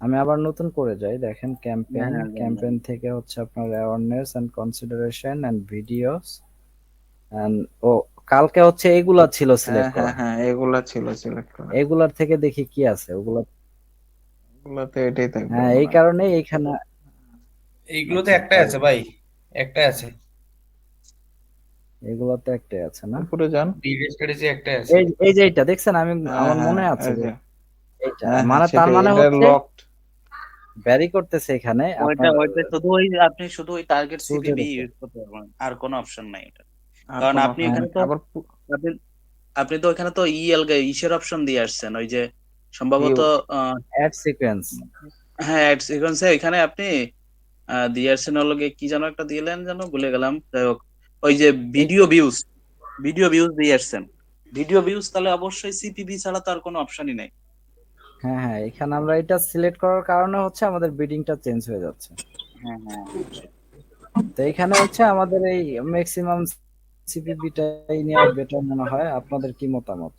আমি আবার নতুন করে যাই, দেখেন হ্যাঁ ক্যাম্পেইন, হ্যাঁ ক্যাম্পেইন থেকে হচ্ছে আপনার awareness and consideration and videos and ও কালকে হচ্ছে এগুলা ছিল হ্যাঁ সিলেক্ট হ্যাঁ করা। হ্যাঁ, এগুলা ছিল সিলেক্ট করা। এগুলার থেকে দেখি কি আছে ওগুলা। এগুলাতে এটাই থাকবে হ্যাঁ এই মনে হয়। কারণে এইখানে। এইগুলোতে আচ্ছা একটাই তাই, আছে ভাই, একটাই আছে। এগুলাতে একটাই আছে না? উপরে যান। ডিরেক্ট স্ট্র্যাটেজি একটাই আছে। এই এই যে এইটা দেখছেন, আমি হ্যাঁ আমার হ্যাঁ, মনে আছে এই যে যে, এইটা, হ্যাঁ হ্যাঁ মানে তার সেটাই, মানে এটা হচ্ছে লকড। ভ্যারি করতেছে এখানে ওইটা আপনার ওইটা শুধু ওই আপনি শুধু ওই টার্গেট চুজের সিপিবি উপর। ইউজ করতে পারবেন, আর কোনো অপশন নাই এটা। আর কারণ কোনো আপনি অপশন হ্যাঁ এখানে নেই তো আবার। আপনি আপনি তো এখানে তো ইসের অপশন দিয়ে আসছেন, ওই যে সম্ভবত ভিউ। আহ, অ্যাড সিকোয়েন্স। হ্যাঁ অ্যাড সিকোয়েন্সে এখানে আপনি দিয়ে আসছেন হলো গিয়ে কি যেন একটা দিলেন যেন ভুলে গেলাম, যাই হোক ওই যে ভিডিও ভিউজ, ভিডিও ভিউজ দিয়ে আসছেন। ভিডিও ভিউজ তাহলে অবশ্যই সিপিভি ছাড়া তো আর কোনো অপশনই নাই। হ্যাঁ হ্যাঁ, এখানে আমরা এটা সিলেক্ট করার কারণে হচ্ছে আমাদের বিডিংটা চেঞ্জ হয়ে যাচ্ছে। হ্যাঁ হ্যাঁ অবশ্যই। তো এখানে হচ্ছে আমাদের এই ম্যাক্সিমাম সিপিপিটাই নেওয়া বেটার মনে হয়, আপনাদের কি মতামত?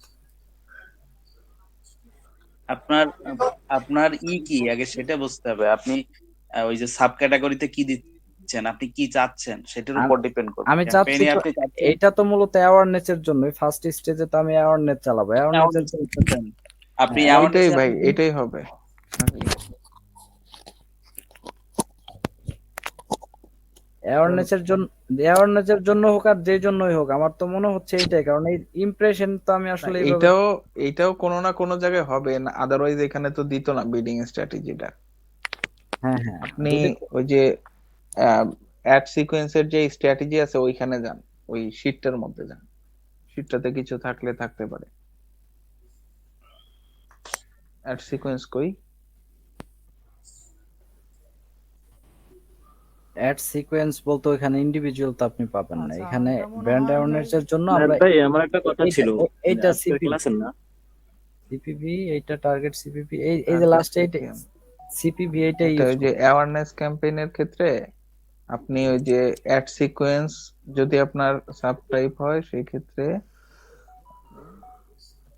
আপনার আপনার কি আগে সেটা বুঝতে হবে। আপনি ওই যে সাব ক্যাটাগরিতে কি দিচ্ছেন, আপনি কি চাচ্ছেন সেটার উপর আম- ডিপেন্ড করবে। আমি চাচ্ছি ক্যাম্পেইনে তো, আপনি চাচ্ছেন এইটা তো মূলত অ্যাওয়ারনেস এর জন্যই, ফার্স্ট স্টেজে তো আমি অ্যাওয়ারনেস চালাবো, অ্যাওয়ারনেস এর। অ্যাওয়ারনেস করতেছেন, আপনি হ্যাঁ ওইটাই অ্যাওয়ারনেসে ভাই, আপনি এটাই হবে নাকি? কারণ অ্যাওয়ারনেস এর জন্য, অ্যাওয়ারনেস এর জন্য হোক আর যে জন্যই হোক, আমার তো মনে হচ্ছে এইটাই, কারণ এই ইমপ্রেশন তো আমি না, আসলে এইভাবে। এইটাও এইটাও কোনো না কোনো জায়গায় হবে না, আদারওয়াইজ এখানে তো দিত না বিডিং স্ট্র্যাটেজিটা। হ্যাঁ হ্যাঁ, আপনি যদি ওই যে অ্যাড সিকোয়েন্সের যে স্ট্র্যাটেজি আছে ওইখানে যান, ওই শীটটার মধ্যে যান, শীটটাতে কিছু থাকলে থাকতে পারে। অ্যাড সিকোয়েন্স কই? অ্যাড সিকোয়েন্স বলতে ওইখানে ইন্ডিভিজুয়াল তো আপনি পাবেন না, আচ্ছা, এখানে এটা মনে ব্র্যান্ড হয় যে অ্যাওয়ারনেস এর জন্য নায়ক আমরা ভাই, আমার একটা কথা এইটা ছিল। এইটা আজকের সিপিভি, ক্লাসের না, সিপিভি এইটা টার্গেট সিপিভি, এই এই যে টার্গেট লাস্টে এইটা সিপিএম। সিপিভি এইটা এটা ইউজ ওই যে করতে। অ্যাওয়ারনেস ক্যাম্পেইনের ক্ষেত্রে আপনি ওই যে অ্যাড সিকোয়েন্স যদি আপনার সাব টাইপ হয় সেই ক্ষেত্রে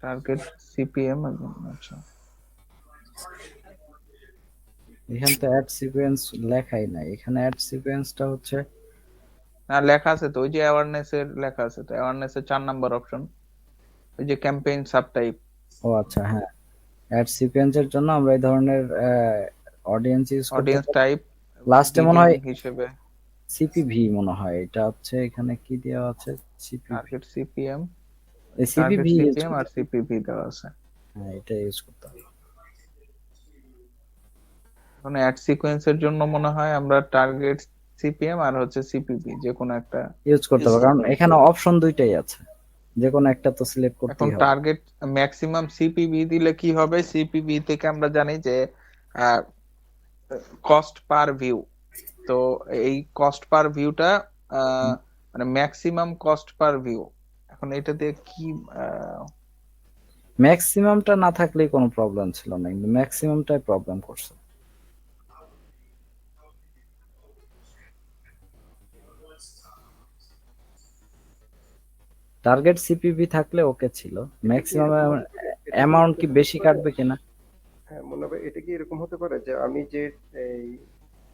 টার্গেট সিপিএম। আচ্ছা, এখানে তো অ্যাড সিকোয়েন্স লেখাই নাই, এখানে অ্যাড সিকোয়েন্সটা হচ্ছে। না লেখা আছে তো, ওই যে অ্যাওয়ারনেস এর লেখা আছে তো, অ্যাওয়ারনেস এর 4 নম্বর অপশন, ওই যে ক্যাম্পেইন সাব টাইপ। ও আচ্ছা হ্যাঁ, অ্যাড সিকোয়েন্সের জন্য আমরা এই ধরনের অডিয়েন্স ইউজ করতে অডিয়েন্স পারি। টাইপ লাস্টে মনে বিডিং হয় হিসেবে সিপিভি মনে হয়, এটা হচ্ছে এখানে কি দেওয়া আছে, সিপিভি, টার্গেট সিপিএম, এই টার্গেট সিপিভি ইউজ সিপিএম আর করতে। সিপিভি দেওয়া আছে। হ্যাঁ এটা ইউজ করতে হবে, এখন অ্যাড সিকোয়েন্সের জন্য মনে হয় আমরা টার্গেট সিপিএম আর হচ্ছে সিপিভি যে কোনো একটা ইউজ করতে ইউজ হবে, কারণ করতে হবে। এখানে অপশন দুইটাই আছে, যে কোনো একটা তো সিলেক্ট এখন করতেই হবে। টার্গেট ম্যাক্সিমাম সিপিভি দিলে কি হবে, সিপিভি থেকে আমরা জানি যে কস্ট পার ভিউ। তো এই কস্ট পার ভিউটা মানে ম্যাক্সিমাম কস্ট পার ভিউ, এখন এটা দিয়ে কি ম্যাক্সিমামটা না থাকলেই কোনো প্রবলেম ছিল না, কিন্তু ম্যাক্সিমামটাই প্রবলেম করছে। টার্গেট সিপিভি থাকলে ওকে ছিল, এটা কি ম্যাক্সিমাম এরকম হতে পারে, এটা কি অ্যামাউন্ট কি এরকম হতে বেশি পারে? কাটবে কিনা। হ্যাঁ মনে হয় এটা কি এরকম হতে পারে যে আমি যে এই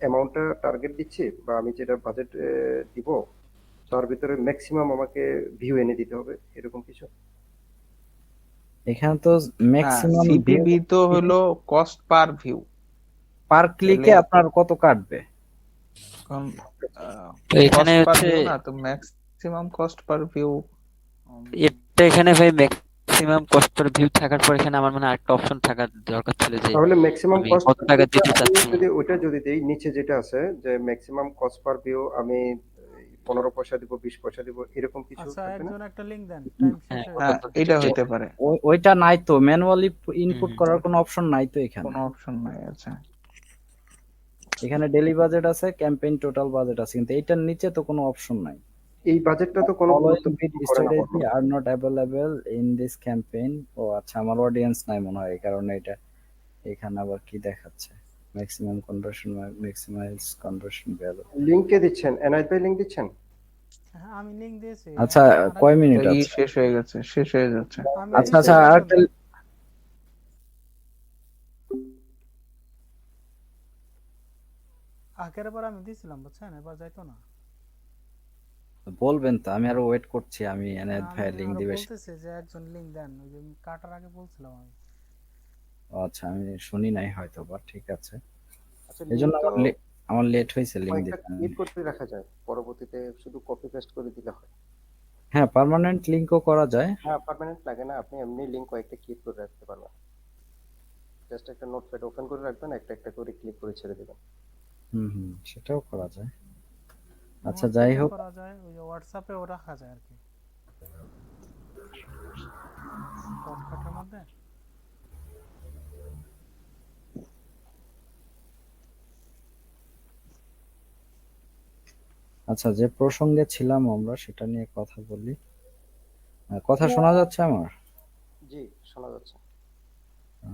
অ্যামাউন্টটা টার্গেট দিচ্ছি বা আমি যেটা বাজেট দিব, তার ভিতরে ম্যাক্সিমাম আমাকে ভিউ এনে দিতে হবে, এরকম কিছু? এখানে তো না, ম্যাক্সিমাম ভিউ সিপিভি তো হলো কস্ট পার ভিউ। পার তাহলে ক্লিকে আপনার কত কাটবে। এখন তো এখানে কস্ট পার হচ্ছে ভিউ না তো ম্যাক্সিমাম কস্ট পার ভিউ। এটা, এখানে ভাই ম্যাক্সিমাম কস্ট পার ভিউ থাকার পর এখানে আমার মানে আরেকটা অপশন থাকার দরকার ছিল যে তাহলে ম্যাক্সিমাম আমি কস্ট কত পার টাকা ভিউটা দিতে আমি চাচ্ছি। যদি ওইটা যদি দেই, নিচে যেটা আছে যে ম্যাক্সিমাম কস্ট পার ভিউ আমি 15 পয়সা দিব, 20 পয়সা দিব, এরকম কিছু আচ্ছা, থাকবে না? একজন একটা লিংক দেন, টাইম শেষ হ্যাঁ, হয়ে হ্যাঁ যাচ্ছে। এটা হইতে পারে। ওইটা নাই তো, ম্যানুয়ালি হুম ইনপুট হুম। করার কোনো অপশন নাই তো এখানে। কোনো অপশন নাই, আচ্ছা। এখানে ডেইলি বাজেট আছে, ক্যাম্পেইন টোটাল বাজেট আছে, কিন্তু এইটার নিচে তো কোনো অপশন নাই। এই বাজেটটা তো কোনো ফলোইং গুরুত্ব বিড করে না স্ট্র্যাটেজি বর্তমানে। আর not available in this campaign. ও আচ্ছা, আমার অডিয়েন্স নাই মনে হয়, এই কারণে এটা এখানে আবার কি দেখাচ্ছে, maximum conversion, maximize conversion value. লিংকে দিচ্ছেন, এনআইট ভাই লিংক দিচ্ছেন? হ্যাঁ আমি লিংক দিয়েছি। আচ্ছা, কয় আরেকজন মিনিট ই আছে? শেষ হয়ে গেছে, শেষ হয়ে যাচ্ছে। আমি আচ্ছা দিচ্ছি, আচ্ছা, আরেকজন আরেকটা দেন। আগের বার আমি দিছিলাম বুঝছেন, এবার যাইতো না। বলবেন তো, আমি আরো ওয়েট করছি, আমি এনায়েত আমি ভাই লিংক আরো দিবে। বলতেছি যে একজন লিংক দেন, ওই যে কাটার আগে বলছিলাম আমি। ও আচ্ছা, আমি শুনি নাই হয়তো বা, ঠিক আছে। আচ্ছা, এই লিঙ্ক জন্য তো আমার লেট হয়েছে লিংক কয়েকটা দিতে। ক্রিয়েট করে রাখা যায়, পরবর্তীতে শুধু কপি পেস্ট করে দিলে হয়। হ্যাঁ, পার্মানেন্ট লিংকও করা যায়। হ্যাঁ, পার্মানেন্ট লাগে না, আপনি এমনি লিঙ্ক কয়েকটা ক্রিয়েট করে রাখতে পারবেন। জাস্ট একটা নোটপ্যাড ওপেন করে রাখবেন, একটা একটা করে ক্লিক করে ছেড়ে দেবেন। সেটাও করা যায়। আচ্ছা, যাই হোয়াটসঅ্যাপে হোক, করা যায়, ওই যে হোয়াটসঅ্যাপেও রাখা যায় আর কি, শর্টকাটের মধ্যে। আচ্ছা, যে প্রসঙ্গে ছিলাম আমরা সেটা নিয়ে কথা বলি। কথা শোনা যাচ্ছে আমার? জি, শোনা যাচ্ছে।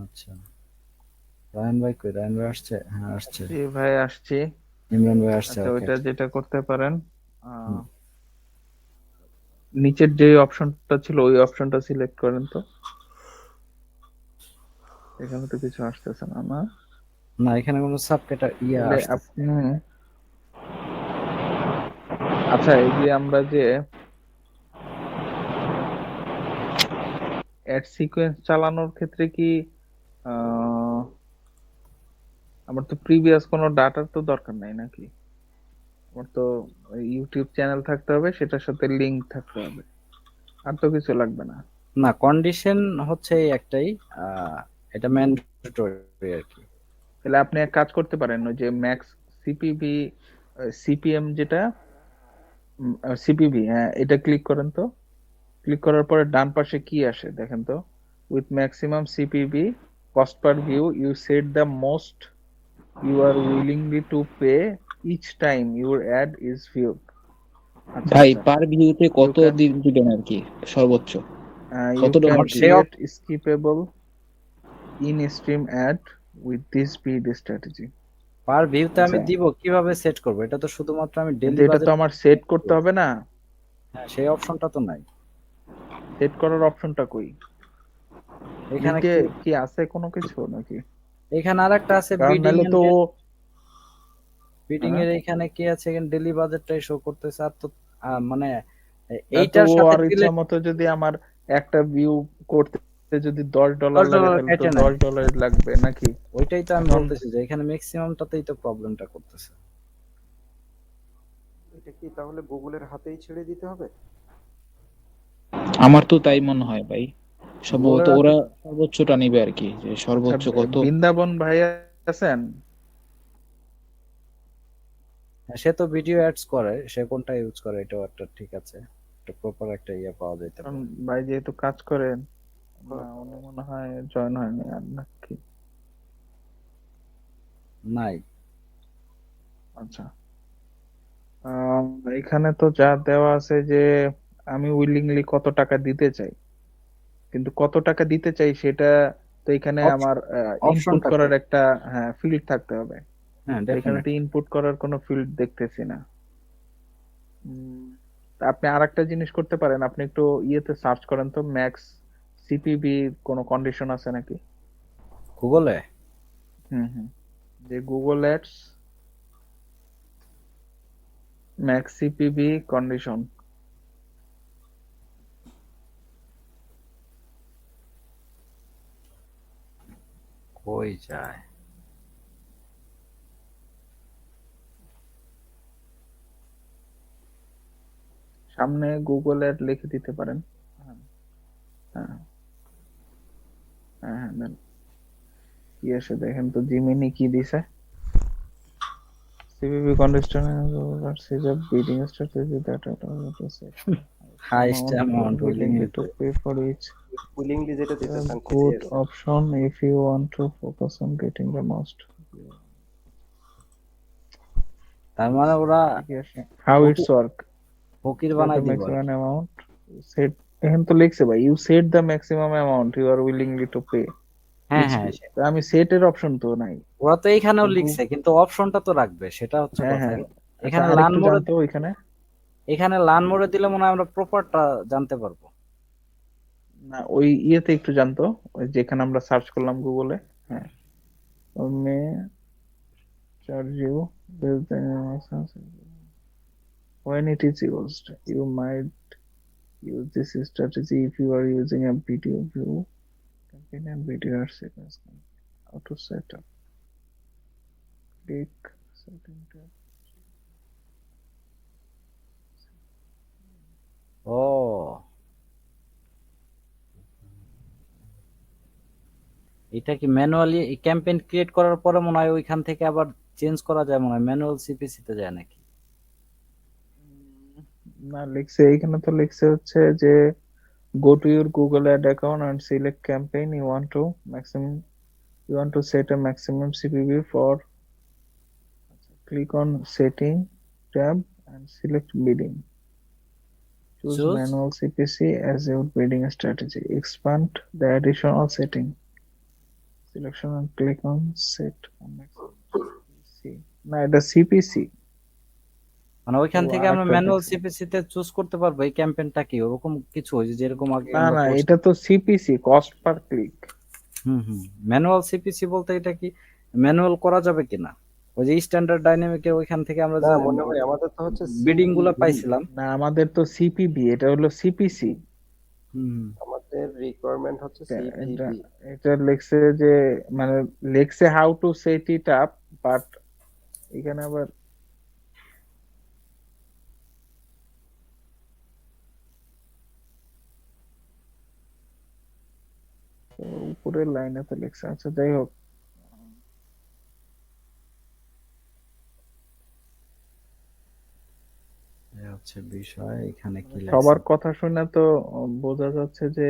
আচ্ছা, রায়হান ভাই কই? রায়হান ভাই আসছে? হ্যাঁ, আসছে। জি ভাই, আসছি। ইমরান ভাই আসছে, আচ্ছা, ওকে। ওইটা যেটা করতে পারেন, হুম। নিচের যে অপশনটা ছিল ওই অপশনটা সিলেক্ট করেন তো। এখানে তো কিছু আসতেছে না না? না, এখানে কোনো সাবকেটা তাহলে আসতেছে। আপনি, আচ্ছা, এই যে আমরা যে অ্যাড সিকোয়েন্স চালানোর ক্ষেত্রে কি আহ, আমার তো প্রিভিয়াস কোনো ডাটার তো দরকার নাই নাকি? আমার তো ইউটিউব চ্যানেল থাকতে হবে, সেটার সাথে লিংক থাকতে হবে, আর তো কিছু লাগবে না। না, কন্ডিশন হচ্ছে এই একটাই, এটা ম্যান্ডেটরি আর কি। তাহলে আপনি এক কাজ করতে পারেন, ওই যে ম্যাক্স সিপিভি সিপিএম যেটা, সিপিভি, হ্যাঁ, এটা ক্লিক করেন তো। ক্লিক করার পরে ডান পাশে কি আসে দেখেন তো, with maximum CPV cost per view you set the most you are willingly to pay each time your ad is viewed. আচ্ছা ভাই আচ্ছা, পার ভিউতে ইউ কত ক্যান দিবেন আর কি সর্বোচ্চ ইউ কত ক্যান ডলার আমার সে দিবেন? Create skippable in stream ad with this speed strategy. Per ভিউতে আমি আচ্ছা, দিব, কিভাবে সেট করব? এটা তো শুধুমাত্র আমি কিন্তু ডেইলি এটা তো বাজেট। আমার সেট করতে হবে না। হ্যাঁ, সেই অপশনটা তো নাই সেট করার অপশনটা কই? এখানে। লিঙ্কে কি কি আছে কোনো কিছু নাকি? এখানে আরেকটা আছে, কারণ বিডিং নাহলে এন্ড তো বিডিং হ্যাঁ, এর এখানে কি আছে, এখানে ডেইলি বাজেটটাই শো করতেছে। আর তো মানে না তো এইটার ও সাথে আর ইচ্ছা রিলেট মতো যদি আমার একটা ভিউ করতে যদি $10 লাগে, $10 তাহলে তো কেটে নেয়। $10 লাগবে নাকি? ওইটাই তো আমি এখন বলতেছি যে এখানে ম্যাক্সিমামটাতেই তো প্রবলেমটা করতেছে। এটা কি তাহলে গুগলের হাতেই ছেড়ে দিতে হবে? আমার তো তাই মনে হয় ভাই, সম্ভবত গুগলের হাতে। ওরা সর্বোচ্চটা নিবে আর কি, যে আচ্ছা, সর্বোচ্চ কত। বৃন্দাবন ভাই আছেন? হ্যাঁ, সে তো ভিডিও অ্যাডস করে, সে কোনটা ইউজ করে এটাও একটা ঠিক আছে, একটা প্রপার একটা ইয়ে পাওয়া যাইতে কারণ পারে। ভাই যেহেতু কাজ করেন, না উনি মনে হয় জয়েন হয়নি আর নাকি? নাই। আচ্ছা, এখানে তো যা দেওয়া আছে যে আমি উইলিংলি কত টাকা দিতে চাই, কিন্তু কত টাকা দিতে চাই সেটা তো এখানে আমার ইনপুট অপশনটা করার কই? একটা, হ্যাঁ, ফিল্ড থাকতে হবে। হ্যাঁ, তো এখানে তো ডেফিনেটলি। ইনপুট করার কোনো ফিল্ড দেখতেছি না। তা আপনি আরেকটা জিনিস করতে পারেন, আপনি একটু ইয়েতে সার্চ করেন তো, ম্যাক্স সিপিবি কোনো কন্ডিশন আছে নাকি? গুগলে হুম, যে Google ads max CPB condition. কই যায়? সামনে গুগল অ্যাড লিখে দিতে পারেন। হ্যাঁ, হ্যাঁ, হ্যাঁ, দেন। কি আসে দেখেন তো, জিমিনি কি দিছে? CPP condition is a bidding strategy that allows to set highest amount you are amount willing willing to pay for each. Willingly যেটা দিতে A চান সেটাই good আছে। option if you want to focus on getting the most. তার মানে ওরা How Fakir it's work? Fakir Set বানাই the দিব আর maximum কি। amount. Set এখানে তো লিখছে ভাই, you set the maximum amount you are willingly to pay হ্যাঁ, each হ্যাঁ, view. তা আমি সেট এর অপশন তো নাই। ওরা তো এইখানেও তো লিখছে, কিন্তু অপশনটা তো রাখবে, সেটা হচ্ছে হ্যাঁ, কথা। হ্যাঁ, আচ্ছা, এখানে লার্ন আরেকটু মোডে জানতো ওইখানে। দিলে মনে হয় আমরা প্রপারটা জানতে পারবো। না, ওই ইয়েতে একটু জানতো, ওই যেখানে আমরা সার্চ করলাম গুগলে। হ্যাঁ, charge you with the when it is used. You might use this strategy if you are using a video view campaign and video ad sequence. How to set up? Click setting tab. ও, এটা কি manually campaign create করার পরে মনে হয় ওইখান থেকে আবার change করা যায় মনে হয়, ম্যানুয়াল সিপিসি তে যায় নাকি? না, লিখছে এখানে তো লিখছে হচ্ছে যে go to your Google Ad account and select campaign you want to set a maximum CPV for. Click on setting tab and select bidding. Choose Choose? manual CPC as your bidding strategy. Expand the additional setting. Selection and click on set on maximum CPC. না, এটা CPC। মানে ওইখান ও, থেকে আমরা আরেকটা manual দেখছি। CPC তে choose করতে পারবো এই ক্যাম্পেইনটা কি ওরকম কিছু, ওই যে যেরকম আগে না আমরা না, করছি। এটা তো CPC, cost per click. Manual CPC বলতে এটা কি ম্যানুয়াল করা যাবে কিনা? ওই যে স্ট্যান্ডার্ড ডাইনামিকের ওইখান থেকে আমরা না যে মনে হয় আমাদের তো হচ্ছে বিডিং গুলা CPV, পাইছিলাম। না, আমাদের তো সিপিবি, এটা হলো সিপিসি। আমাদের রিকোয়ারমেন্ট হচ্ছে এটা CPV। এটা লেখছে যে মানে লেখছে how to set it up, but এখানে আবার উপরের লাইনে তো লেখছে। আচ্ছা, যাই হোক, এই হচ্ছে বিষয়। এখানে কি সবার লেখছে? কথা শুনে তো বোঝা যাচ্ছে যে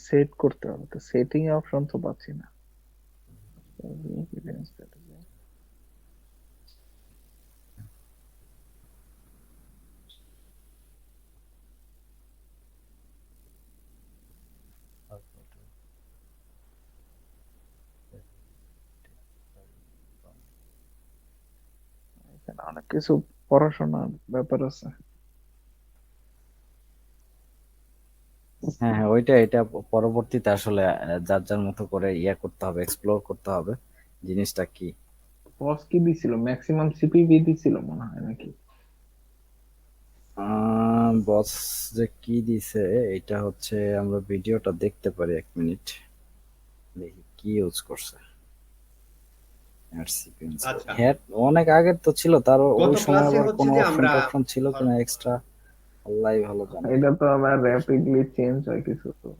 সেট করতে হবে, তো সেটিং এ অপশন তো পাচ্ছি না। এখানে অনেক কিছু পড়াশোনার ব্যাপার আছে। হ্যাঁ হ্যাঁ, এটা পরবর্তীতে আসলে যার যার মতো করে ইয়া করতে হবে, এক্সপ্লোর করতে হবে জিনিসটা কি। বস কি দিছিল? ম্যাক্সিমাম সিপিভি দিছিল মনে হয় নাকি? বস যে কি দিছে এটা হচ্ছে আমরা ভিডিওটা দেখতে পারি, 1 মিনিট দেখি কি ইউজ করছে। হ্যাঁ, অনেক আগের তো ছিল, তার ওই সময় আবার কোনো অপশন ছিল কিনা এক্সট্রা আল্লাহই ভালো জানে। এটা তো আবার র্যাপিডলি চেঞ্জ হয় কিছু তো।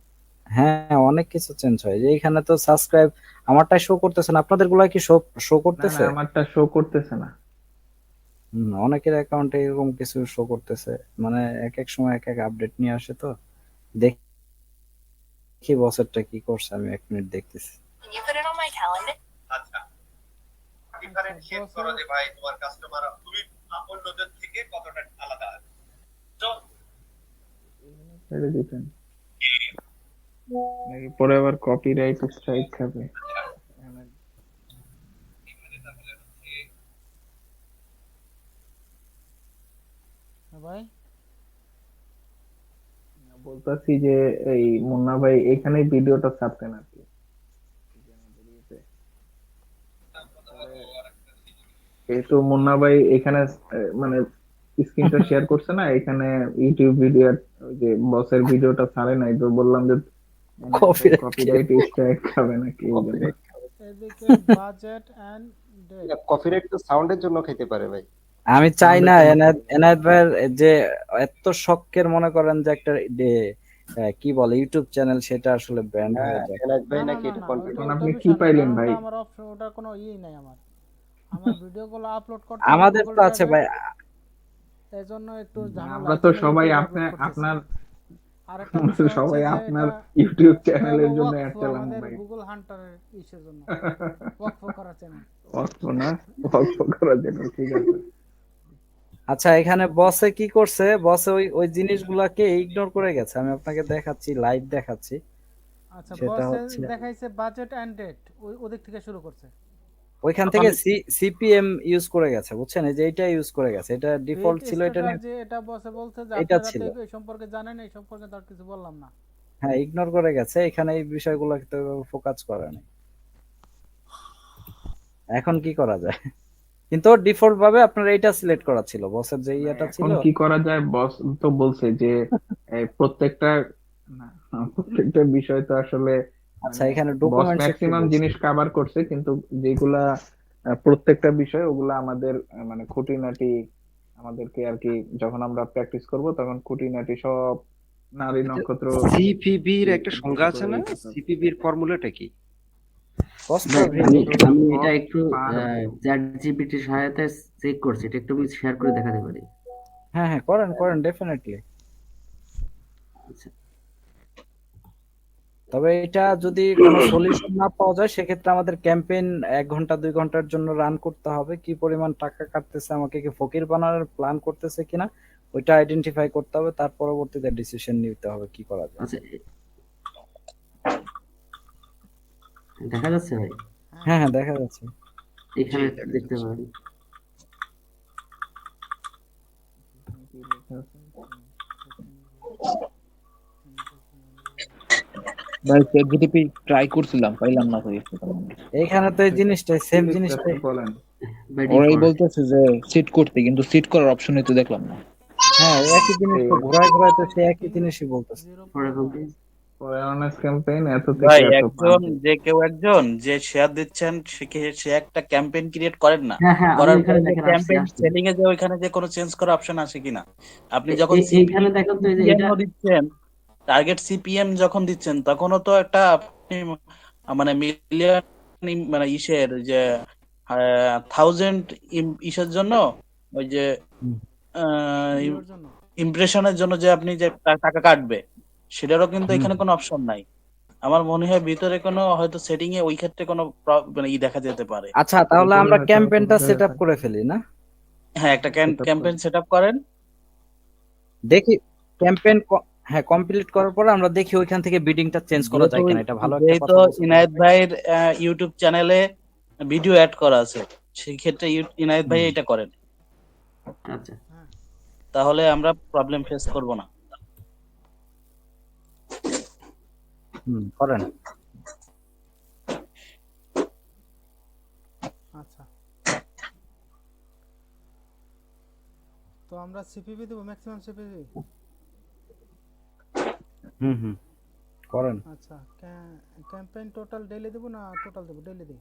হ্যাঁ, অনেক কিছু চেঞ্জ হয়। যে এখানে তো সাবস্ক্রাইব আমারটা শো করতেছে না, আপনাদের গুলা কি শো না করতেছে? না, আমারটা শো করতেছে না। অনেকের অ্যাকাউন্টে এরকম কিছু শো করতেছে, মানে এক এক সময় এক এক আপডেট নিয়ে আসে। তো দেখি বছরটা কি করছে, আমি 1 মিনিট দেখতেছি। আচ্ছা, ডিফারেন্সিয়েট করো যে ভাই তোমার কাস্টমার তুমি অন্যদের থেকে কতটা আলাদা। তো ছেড়ে দিতেন নাকি পরে আবার কপিরাইট স্ট্রাইক খাবে? ভাই বলতাছি যে এই মুন্না ভাই এখানে ভিডিওটা ছাড়তেন আর কি। এই তো মুন্না ভাই এখানে মানে স্ক্রিনটা শেয়ার করছে না, এখানে ইউটিউব ভিডিও যে বসের ভিডিওটা ছাড়ে নাই, তো বললাম যে কপিরাইট স্ট্রাইক খাবে নাকি এই জন্য। এদিকে বাজেট এন্ড ডেট কপিরাইট তো সাউন্ডের জন্য খেতে পারে ভাই। আমি চাই না এনায়েত ভাইয়ের যে এত শখের মনে করেন যে একটা কি বলে ইউটিউব চ্যানেল, সেটা আসলে ব্যান্ড হয়ে যায়। এনায়েত ভাই না, নাকি না, এটা না, কন্টেন্ট এখন ওটা আপনি কি বিষয় না, পাইলেন কারণ ভাই? ওটা আমার অপশন, ওটার কোনো নাই আমার আমার ভিডিওগুলো আপলোড করতে আমাদের তো আছে ভাই। এজন্য একটু ঝামেলা। আমরা তো সবাই আপনার আরেকটা আমরা তো বিষয় হচ্ছে সবাই যে আপনার এটা ইউটিউব এটা চ্যানেলের হলো জন্য অ্যাড ওয়াকফ, চালাম আমাদের ভাই। গুগল হান্টারের ইসের জন্য ওয়াকফ করার চ্যানেল। অল্প না, অল্প করার জন্য, ঠিক আছে। আচ্ছা, এখানে বসে কি করছে, বসে ওই জিনিসগুলাকে ইগনোর করে গেছে। আমি আপনাকে দেখাচ্ছি, লাইভ দেখাচ্ছি। আচ্ছা, সেটা বসে হচ্ছে দেখাইছে বাজেট এন্ড ডেট, ওদিক থেকে শুরু করছে। ওইখান থেকে সিপিএম ইউজ করে গেছে, বুঝছেন? এই যে এটা ইউজ করে গেছে, এটা ডিফল্ট ছিল, এটা যে এটা বসে বলছে যে এটা আপনারা ছিল। তো এই সম্পর্কে জানেন, এই সম্পর্কে তার কিছু বললাম না। হ্যাঁ, ইগনোর করে গেছে, এখানে এই বিষয়গুলোকে তো ফোকাস করে নাই। এখন কি করা যায়? কিন্তু ডিফল্ট ভাবে আপনার এইটা সিলেক্ট করা ছিল, বসের যে ইয়েটা ছিল। এখন কি করা যায়? বস তো বলছে যে প্রত্যেকটা না, প্রত্যেকটা বিষয় তো আসলে আচ্ছা, মানে এখানে বস ডকুমেন্টস একটু ম্যাক্সিমাম বলছে। জিনিস কভার করছে, কিন্তু যেগুলা প্রত্যেকটা বিষয় ওগুলা আমাদের মানে খুঁটিনাটি আমাদেরকে আর কি, যখন আমরা প্র্যাকটিস করব তখন খুঁটিনাটি সব নারী নক্ষত্র সিপিবির একটা থেকে সংজ্ঞা শুরু আছে করে না? এই কথা। সিপিবির ফর্মুলাটা কি? কস্ট ভাই পার আমি ভিউ। আমি এটা Cost একটু per view। চ্যাট জিপিটির সহায়তায় চেক করছি, এটা একটু আমি শেয়ার করে দেখাতে পারি। হ্যাঁ হ্যাঁ, করেন করেন, ডেফিনেটলি। আচ্ছা, তবে এটা যদি কোনো সলিউশন না পাওয়া যায়, সেক্ষেত্রে আমাদের ক্যাম্পেইন 1 ঘন্টা 2 ঘন্টার জন্য রান করতে হবে। কি পরিমাণ টাকা কাটতেছে, আমাকে কি ফকির বানানোর প্ল্যান করতেছে কিনা ওইটা আইডেন্টিফাই করতে হবে, তার পরবর্তীতে ডিসিশন নিতে হবে কি করা যায়। আচ্ছা, দেখা যাচ্ছে ভাই? হ্যাঁ হ্যাঁ, দেখা যাচ্ছে। এখানে জি, দেখা দেখতে যাচ্ছে। পারেন। ভাই চ্যাট জিপিটি ট্রাই করছিলাম, পাইলাম না ভাই। এইখানে তো এই জিনিসটাই, কি সেম লিখতেছে জিনিসটাই। বলেন? ওয়েটিং ওরাই ফর। বলতেছে যে সিট করতে, কিন্তু সিট করার অপশনই তো দেখলাম না। হ্যাঁ, একই জিনিস তো ঘোরায় ঘোরায় তো সে একই জিনিসই বলতেছে। ফর এখন অ্যাওয়ারনেস ক্যাম্পেইন এত থেকে ভাই এত একজন পাবে। যে কেউ একজন যে শেয়ার দিচ্ছেন সে একটা ক্যাম্পেইন ক্রিয়েট করেন না, হ্যাঁ হ্যাঁ, আমি করার এখানে পরে যে দেখেন আসছি ক্যাম্পেইন আসছি। সেটিং এ যে ওইখানে যে কোনো চেঞ্জ করার অপশন আছে কিনা, আপনি যখন এইখানে দেখেন তো, এই যে সিপিএম এটা দিচ্ছেন, টার্গেট সিপিএম যখন দিচ্ছেন, তখনও তো একটা আপনি মানে মিলিয়ন মানে ইসের যে 1000 ইসের জন্য ওই যে হুম। ভিউর জন্য ইমপ্রেশনের জন্য যে আপনি যে টাকা কাটবে, সেটারও কিন্তু হুম। এখানে কোনো অপশন নাই। আমার মনে হয় ভিতরে কোনো হয়তো সেটিং এ ওই ক্ষেত্রে কোনো মানে দেখা যেতে পারে। আচ্ছা, তাহলে ভিতরে আমরা হয়তো ক্যাম্পেইনটা কোনো সেট আপ জায়গায় করে ফেলি না? হ্যাঁ, একটা setup করে। ক্যাম্পেইন সেট আপ করেন। দেখি ক্যাম্পেইন, হ্যাঁ, কমপ্লিট করার পরে আমরা দেখি ওইখান থেকে বিডিংটা চেঞ্জ করা যায় কিনা। এটা ভালো একটা যেহেতু কথা বলছেন ইনায়েত ভাই। ভাইয়ের ইউটিউব চ্যানেলে ভিডিও অ্যাড করা আছে, সেই ক্ষেত্রে ইনায়েত ভাই হুম। এটা করেন, আচ্ছা, তাহলে আমরা প্রবলেম ফেস করব না। করেন। আচ্ছা, তো আমরা সিপিবি দেবো, ম্যাক্সিমাম সিপিবি। হুম, করেন। আচ্ছা, ক্যাম্পেইন টোটাল ডেইলি দেবো না টোটাল দেবো? ডেইলি দিই।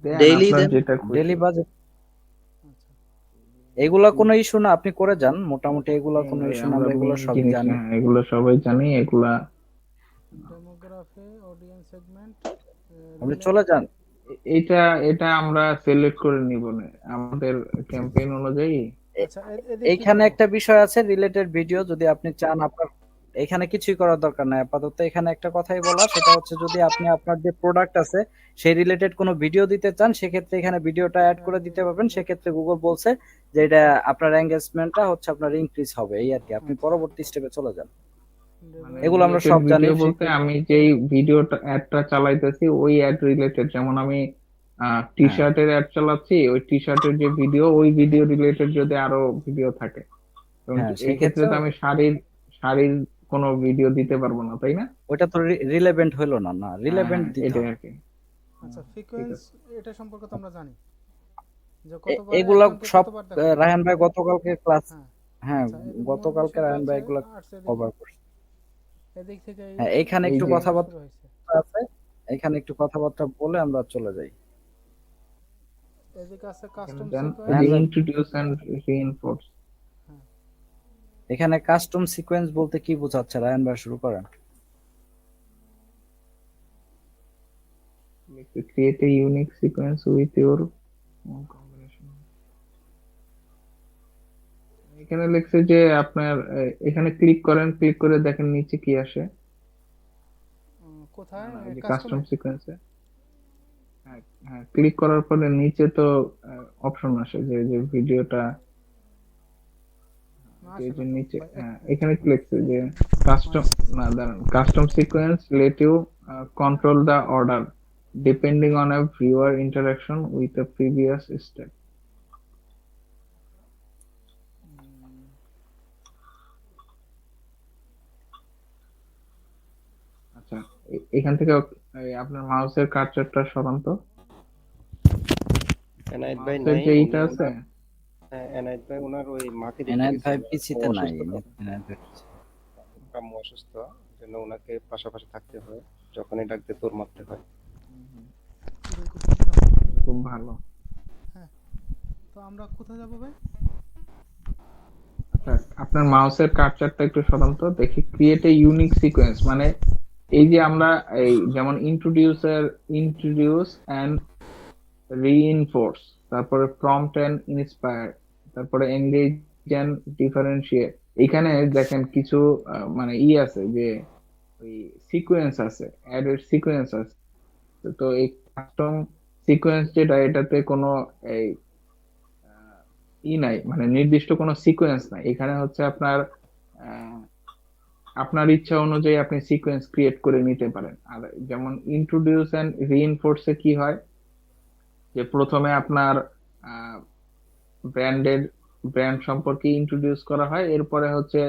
দেন ডেইলি আপনার দেন। যেটা খুশি। ডেইলি বাজেট আচ্ছা, এগুলা কোনো ইস্যু না, আপনি করে যান। মোটামুটি এগুলা কোনো এই ইস্যু না, আমরা আমরা এগুলো main সবই জিনিস, জানি। হ্যাঁ, এগুলো সবাই জানি। এগুলা ডেমোগ্রাফি, অডিয়েন্স সেগমেন্ট, আপনি চলে যান। এটা এটা আমরা সিলেক্ট করে নিব না আমাদের ক্যাম্পেইন অনুযায়ী। আচ্ছা, এদিক কি এইখানে করবো? একটা বিষয় আছে, রিলেটেড ভিডিও। যদি আপনি চান, আপনার এখানে কিছুই করার দরকার নাই আপাতত। এখানে একটা কথাই বলা, সেটা হচ্ছে যদি আপনি আপনার যে প্রোডাক্ট আছে সেই রিলেটেড কোনো ভিডিও দিতে চান, সেক্ষেত্রে এখানে ভিডিওটা অ্যাড করে দিতে পারবেন। সেক্ষেত্রে গুগল বলছে যে এটা আপনার এঙ্গেজমেন্টটা হচ্ছে আপনার ইনক্রিজ হবে, এই আর কি। আপনি পরবর্তী স্টেপে চলে যান। মানে এগুলো আমরা রিলেটেড সব জানি। ভিডিও বলতে আমি যেই ভিডিওটা অ্যাডটা চালাইতেছি ওই অ্যাড রিলেটেড, যেমন আমি টি হ্যাঁ শার্টের অ্যাড চালাচ্ছি, ওই টি শার্টের যে ভিডিও, ওই ভিডিও রিলেটেড যদি আরো ভিডিও থাকে, এবং হ্যাঁ, এই ক্ষেত্রে সেক্ষেত্রে তো আমি শাড়ির শাড়ির কোনো ভিডিও দিতে পারবো না, তাই না? ওইটা তো রিলেভেন্ট হইলো না। না, হ্যাঁ রিলেভেন্ট হ্যাঁ, দিতে এটাই হবে। আর কি। আচ্ছা, ঠিক ফ্রিকোয়েন্স আছে। এটা সম্পর্কে তো আমরা জানি যে কতবার এগুলা একজনকে সব কতবার দেখাবে। রায়হান ভাই গতকালকে ক্লাস, হ্যাঁ হ্যাঁ, আচ্ছা, এদিক গতকালকে মূল রায়হান ভাই বিষয়টা এগুলা হচ্ছে আর্টস, এদিকে কভার করছে। এদিক থেকে হ্যাঁ, এইখানে এই একটু যে কথাবার্তা শুরু হয়েছে। আছে, এখানে একটু কথাবার্তা বলে আমরা চলে যাই। এদিকে আছে এখানে কাস্টম দেন রায়হান ভাই, রিইন্ট্রোডিউস এন্ড রিইনফোর্স। এখানে কাস্টম সিকোয়েন্স বলতে কি বোঝাচ্ছে? রায়হান ভাই শুরু করেন। Create a unique sequence with your combination. এখানে লিখছে যে আপনার এখানে ক্লিক করেন, ক্লিক করে দেখেন নিচে কি আসে। কোথায়? এই যে কাস্টমে? কাস্টম সিকোয়েন্সে হ্যাঁ হ্যাঁ, ক্লিক করার পরে নিচে তো অপশন আসে যে যে ভিডিওটা, না, এই আসে যে না তো নিচে, ভাই, হ্যাঁ, এখানে লিখছে যে কাস্টম, না দাঁড়ান, custom sequence let you control the order depending on a viewer interaction with a previous step. আচ্ছা, এখান থেকে আপনার মাউসের কার্সারটা সরান তো। এনায়েত ভাই মাউসের নাই, যে উনি এইটা আছে ওনার এনায়েত ভাই ওনার ওই মাকে দেখতে এনায়েত গেছে, ভাই ওনার পিছিতে আম্মু নাই, অসুস্থ তো, এনায়েত ভাই আম্মু অসুস্থ, জন্য ওনাকে পাশাপাশি থাকতে হয়, যখনই ডাক দিয়ে দৌড় মারতে হয়। খুব ভালো। হ্যাঁ, তো আমরা কোথায় যাবো ভাই? আচ্ছা, আপনার মাউসের কার্সারটা একটু সরান তো দেখি। ক্রিয়েট এ ইউনিক সিকোয়েন্স মানে এই যে আমরা এই যেমন ইন্ট্রোডিউস এন্ড রিইনফোর্স, তারপরে প্রম্পট এন্ড ইন্সপায়ার, তারপরে এনগেজ এন্ড ডিফারেন্সিয়েট। এখানে দেখেন কিছু মানে আছে যে ওই সিকোয়েন্স আছে, অ্যাড এর সিকোয়েন্স আছে। তো এই কাস্টম সিকোয়েন্স যেটা, এটাতে কোনো এই নাই, মানে নির্দিষ্ট কোনো সিকোয়েন্স নাই। এখানে হচ্ছে আপনার আহ, আপনার ইচ্ছা অনুযায়ী আপনি সিকোয়েন্স ক্রিয়েট করে নিতে পারেন। আর যেমন ইন্ট্রোডিউস এন্ড রিইনফোর্সে কি হয় যে প্রথমে আপনার ব্র্যান্ডের ব্র্যান্ড সম্পর্কে ইন্ট্রোডিউস করা হয়, এরপরে হচ্ছে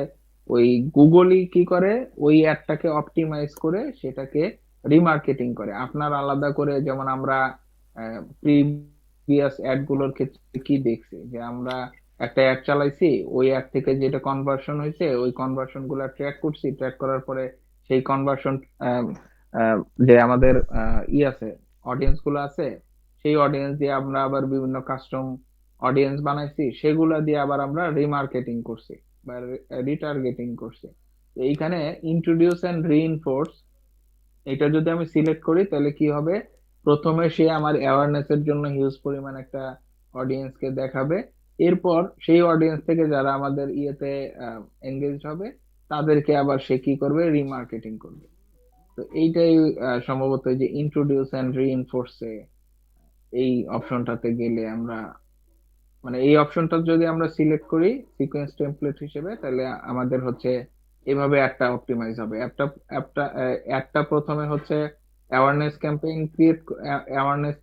ওই গুগলই কি করে ওই অ্যাডটাকে অপটিমাইজ করে সেটাকে রিমার্কেটিং করে আপনার আলাদা করে। যেমন আমরা প্রিভিয়াস অ্যাড গুলোর ক্ষেত্রে কি দেখছি যে আমরা একটা অ্যাড চালাইছি, ওই অ্যাড থেকে যেটা কনভার্সন হয়েছে ওই কনভার্সন গুলো ট্র্যাক করছি, ট্র্যাক করার পরে সেই কনভার্সন যে আমাদের আছে অডিয়েন্স গুলো আছে, সেই অডিয়েন্স দিয়ে আমরা আবার বিভিন্ন কাস্টম অডিয়েন্স বানাইছি, সেগুলা দিয়ে আবার আমরা রিমার্কেটিং করছি বা রিটার্গেটিং করছি। তো এইখানে ইন্ট্রোডিউস এন্ড রিইনফোর্স, এটা যদি আমি সিলেক্ট করি তাহলে কি হবে, প্রথমে সে আমার অ্যাওয়ারনেস এর জন্য হিউজ পরিমাণ একটা অডিয়েন্স কে দেখাবে, এরপর সেই অডিয়েন্স থেকে যারা আমাদের ইয়েতে এঙ্গেজ হবে তাদেরকে আবার সে কি করবে, রিমার্কেটিং করবে। তো এইটাই সম্ভবত যে ইন্ট্রোডিউস এন্ড রিইনফোর্সে এই অপশনটাতে গেলে আমরা, মানে এই অপশনটা যদি আমরা সিলেক্ট করি সিকোয়েন্স টেমপ্লেট হিসেবে, তাহলে আমাদের হচ্ছে এভাবে একটা অপটিমাইজ হবে। একটা প্রথমে হচ্ছে অ্যাওয়ারনেস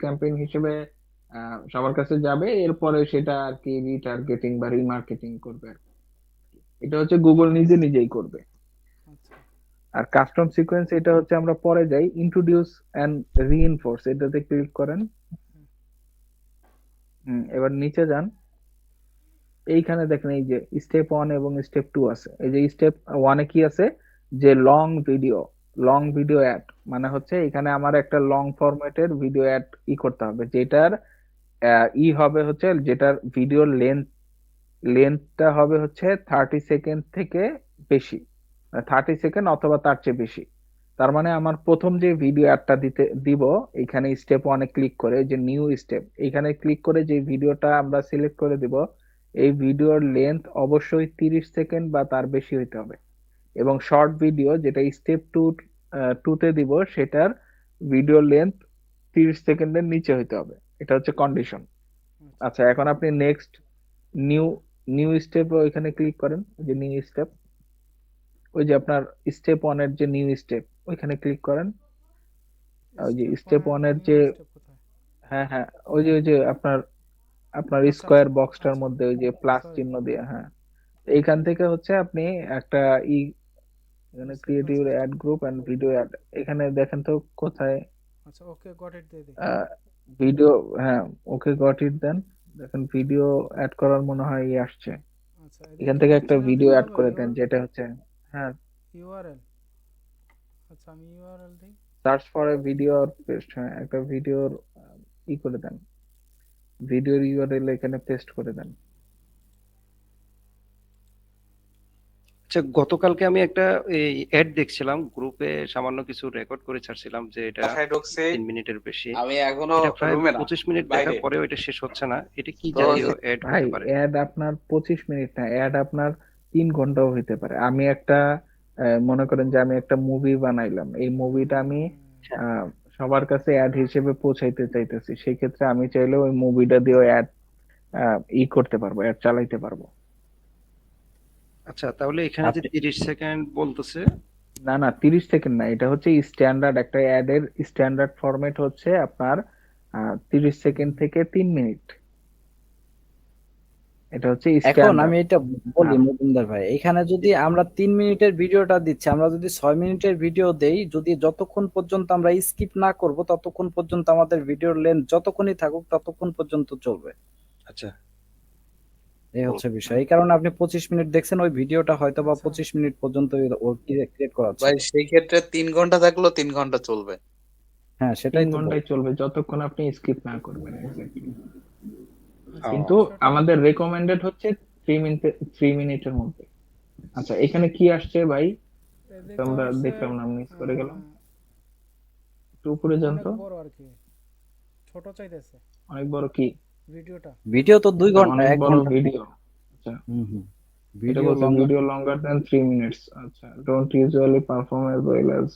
ক্যাম্পেইন হিসেবে সবার কাছে যাবে, এরপরে সেটা আর কি রিটার্গেটিং বা রিমার্কেটিং করবে আর কি। এটা হচ্ছে গুগল নিজে নিজেই করবে। আচ্ছা, আর কাস্টম সিকোয়েন্স এটা হচ্ছে আমরা পরে যাই, ইন্ট্রোডিউস এন্ড রিইনফোর্স এটাতে ক্লিক করেন। এবার নিচে যান, এইখানে দেখেন এই যে স্টেপ 1 এবং স্টেপ 2 আছে। এই যে স্টেপ 1 এ কি আছে যে লং ভিডিও অ্যাড, মানে হচ্ছে এখানে আমার একটা লং ফরম্যাটের ভিডিও অ্যাড করতে হবে, যেটার হবে হচ্ছে যেটার ভিডিও লেন্থটা হবে হচ্ছে 30 সেকেন্ড থেকে বেশি, 30 সেকেন্ড অথবা তার চেয়ে বেশি। তার মানে আমার প্রথম যে ভিডিও অ্যাডটা দিব, এখানে স্টেপ 1 এ ক্লিক করে যে নিউ স্টেপ, এখানে ক্লিক করে যে ভিডিওটা আমরা সিলেক্ট করে দিব, এই ভিডিওর লেন্থ অবশ্যই 30 সেকেন্ড বা তার বেশি হইতে হবে। এবং শর্ট ভিডিও যেটা স্টেপ 2 তে দিব, সেটার ভিডিও লেন্থ 30 সেকেন্ডের নিচে হইতে হবে। এটা হচ্ছে কন্ডিশন। আচ্ছা, এখন আপনি নেক্সট নিউ নিউ স্টেপ ওইখানে ক্লিক করেন, যে নিউ স্টেপ, ওই যে আপনার স্টেপ 1 এর যে নিউ স্টেপ ওইখানে ক্লিক করেন। ওই যে স্টেপ 1 এর যে, স্টেপ কোথায়? হ্যাঁ হ্যাঁ, ওই যে আপনার আপনার আচ্ছা, স্কোয়ার আচ্ছা, বক্সটার আচ্ছা, মধ্যে ওই যে প্লাস সরি, চিহ্ন দিয়ে, হ্যাঁ, এইখান থেকে হচ্ছে আপনি একটা এখানে বুঝতে ক্রিয়েট পারছি। Your ad group and video ad, এখানে দেখেন তো কোথায় আচ্ছা, ওকে, গট ইট দিয়ে দিই। ভিডিও, হ্যাঁ ওকে গট ইট দেন। দেখেন ভিডিও অ্যাড করার মনে হয় আসছে, আচ্ছা, এখান এদিকে থেকে কি একটা চিহ্ন ভিডিও দিতে অ্যাড হবে? করে দেন যেটা হচ্ছে, হ্যাঁ, ইউআরএল। আচ্ছা, আমি ইউআরএল দিই। Search for a video or paste, হ্যাঁ একটা ভিডিওর করে দেন, ভিডিওর ইউআরএল এখানে পেস্ট করে দেন। আচ্ছা, গতকালকে আমি একটা এই অ্যাড দেখছিলাম গ্রুপে, সামান্য কিছু রেকর্ড করে ছাড়ছিলাম যে এটা বাসায় ঢুকছি, 3 মিনিটের বেশি। আমি এখনো এটা প্রায় রুমে না, 25 মিনিট বাইরে। দেখার পরেও এটা শেষ হচ্ছে না। এটা কি তো জাতীয় অ্যাড ভাই হতে পারে? অ্যাড আপনার 25 মিনিট না, অ্যাড আপনার 3 ঘন্টাও হইতে পারে। আমি একটা মনে করেন যে আমি একটা মুভি বানাইলাম, এই মুভিটা আমি আহ, সবার কাছে অ্যাড হিসেবে পৌঁছাইতে চাইতেছি, সেই ক্ষেত্রে আমি চাইলে ওই মুভিটা দিয়ে অ্যাড করতে পারবো, অ্যাড চালাইতে পারবো। আচ্ছা, তাহলে এখানে যে আপনি 30 সেকেন্ড বলতেছে, না না, 30 সেকেন্ড না, এটা হচ্ছে স্ট্যান্ডার্ড একটা অ্যাড এর স্ট্যান্ডার্ড ফরম্যাট হচ্ছে আপনার 30 সেকেন্ড থেকে 3 মিনিট। এটা হচ্ছে এখন স্ট্যান্ডার্ড। আমি এটা বলি হ্যাঁ মজুমদার ভাই, এখানে যদি আমরা 3 মিনিটের ভিডিওটা দিচ্ছি, আমরা যদি 6 মিনিটের ভিডিও দেই, যদি যতক্ষণ পর্যন্ত আমরা স্কিপ না করব ততক্ষণ পর্যন্ত আমাদের ভিডিওর লেন্থ যতক্ষণই থাকুক ততক্ষণ পর্যন্ত চলবে। আচ্ছা, এই হচ্ছে বিষয়। এই কারণে আপনি 25 মিনিট দেখছেন, ওই ভিডিওটা হয়তো বা 25 মিনিট পর্যন্ত ওর ক্রিয়েট করা ভাই ছিল। সেই ক্ষেত্রে 3 ঘন্টা থাকলেও 3 ঘন্টা চলবে। হ্যাঁ, 3 সেটাই তো ঘন্টায় বলছি। চলবে যতক্ষণ আপনি স্কিপ না করবেন। এক্স্যাক্টলি। আচ্ছা, কিন্তু বিষয়টা আমাদের রেকমেন্ডেড হচ্ছে 3 মিনিটের মধ্যে। আচ্ছা, এখানে কি আসছে ভাই? এদিকে আমরা আসছে দেখলাম না, মিস করে গেলাম। আহ, একটু উপরে যান অনেক তো। বড় আর কি, ছোট চাইতেছে অনেক বড় কি? ভিডিওটা। ভিডিও তো 2 আচ্ছা, ঘন্টা, অনেক 1 বড় ঘন্টা। ভিডিও। আচ্ছা, হুম। এটা ভিডিও বলছে longer. Video longer than 3 minutes। আচ্ছা, don't usually perform as well as